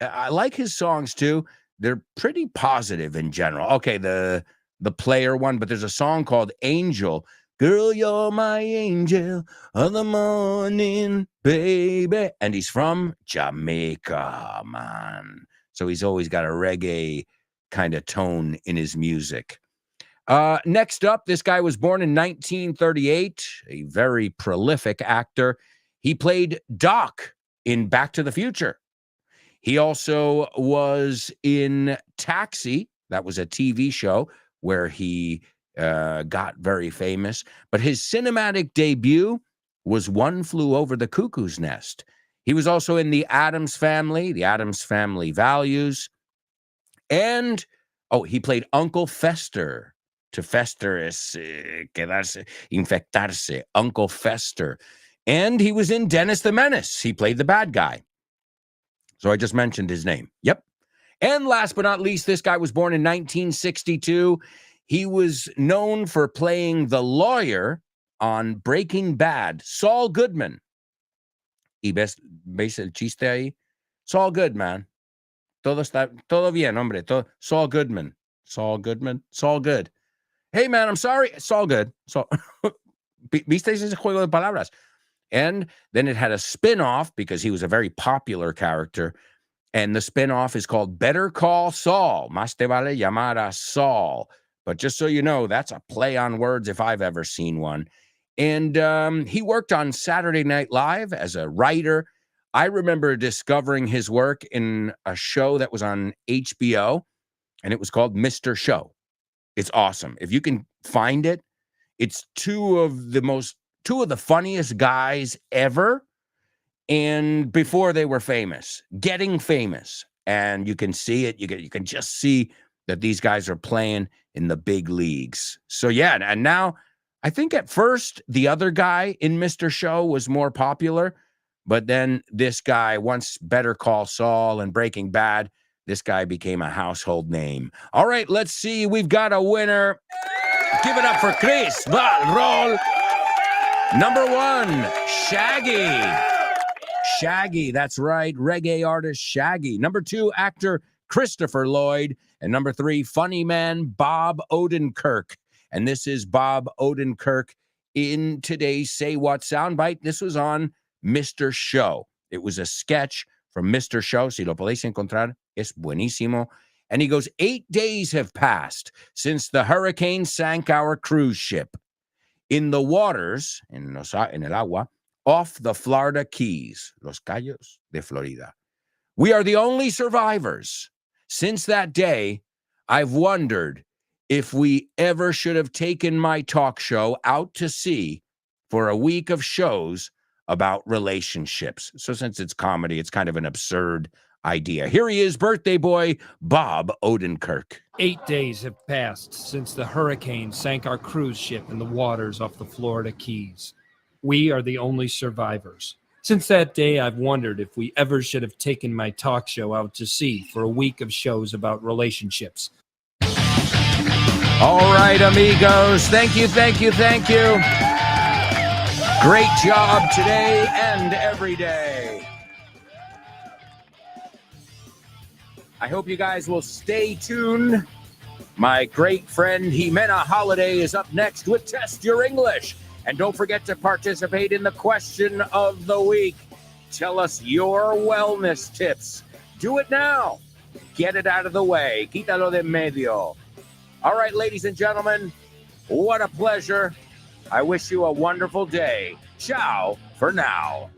I like his songs too. They're pretty positive in general. Okay, the player one, but there's a song called Angel. Girl, you're my angel of the morning, baby. And he's from Jamaica, man. So he's always got a reggae kind of tone in his music. Next up, this guy was born in 1938, a very prolific actor. He played Doc in Back to the Future. He also was in Taxi. That was a TV show where he got very famous. But his cinematic debut was One Flew Over the Cuckoo's Nest. He was also in The Addams Family, The Addams Family Values. And, he played Uncle Fester. To fester es quedarse, infectarse. Uncle Fester. And he was in Dennis the Menace. He played the bad guy. So I just mentioned his name. Yep. And last but not least, this guy was born in 1962. He was known for playing the lawyer on Breaking Bad, Saul Goodman. ¿Y ves el chiste ahí? Saul Goodman. Todo bien, hombre. Saul Goodman. Saul Good. Hey, man, I'm sorry. It's all good. ¿Viste ese juego de palabras? And then it had a spin-off because he was a very popular character. And the spin-off is called Better Call Saul. Más te vale llamar a Saul. But just so you know, that's a play on words if I've ever seen one. And he worked on Saturday Night Live as a writer. I remember discovering his work in a show that was on HBO, and it was called Mr. Show. It's awesome. If you can find it, it's two of the funniest guys ever. And before they were famous, getting famous. And you can see it. You can just see that these guys are playing in the big leagues. So yeah, and now I think at first the other guy in Mr. Show was more popular, but then this guy, once Better Call Saul and Breaking Bad, this guy became a household name. All right, let's see. We've got a winner. Give it up for Chris. Roll. Number 1, Shaggy. Shaggy, that's right. Reggae artist Shaggy. Number 2, actor Christopher Lloyd. And number 3, funny man Bob Odenkirk. And this is Bob Odenkirk in today's Say What soundbite. This was on Mr. Show. It was a sketch from Mr. Show. Si lo podéis encontrar, es buenísimo. And he goes, 8 days have passed since the hurricane sank our cruise ship in the waters, en el agua, off the Florida Keys, Los Cayos de Florida. We are the only survivors. Since that day, I've wondered if we ever should have taken my talk show out to sea for a week of shows about relationships. So since it's comedy, it's kind of an absurd idea. Here he is, birthday boy, Bob Odenkirk. 8 days have passed since the hurricane sank our cruise ship in the waters off the Florida Keys. We are the only survivors. Since that day, I've wondered if we ever should have taken my talk show out to sea for a week of shows about relationships. All right, amigos. Thank you. Great job today and every day. I hope you guys will stay tuned. My great friend Jimena Holiday is up next with Test Your English. And don't forget to participate in the question of the week. Tell us your wellness tips. Do it now. Get it out of the way. Quítalo de medio. All right, ladies and gentlemen, what a pleasure. I wish you a wonderful day. Ciao for now.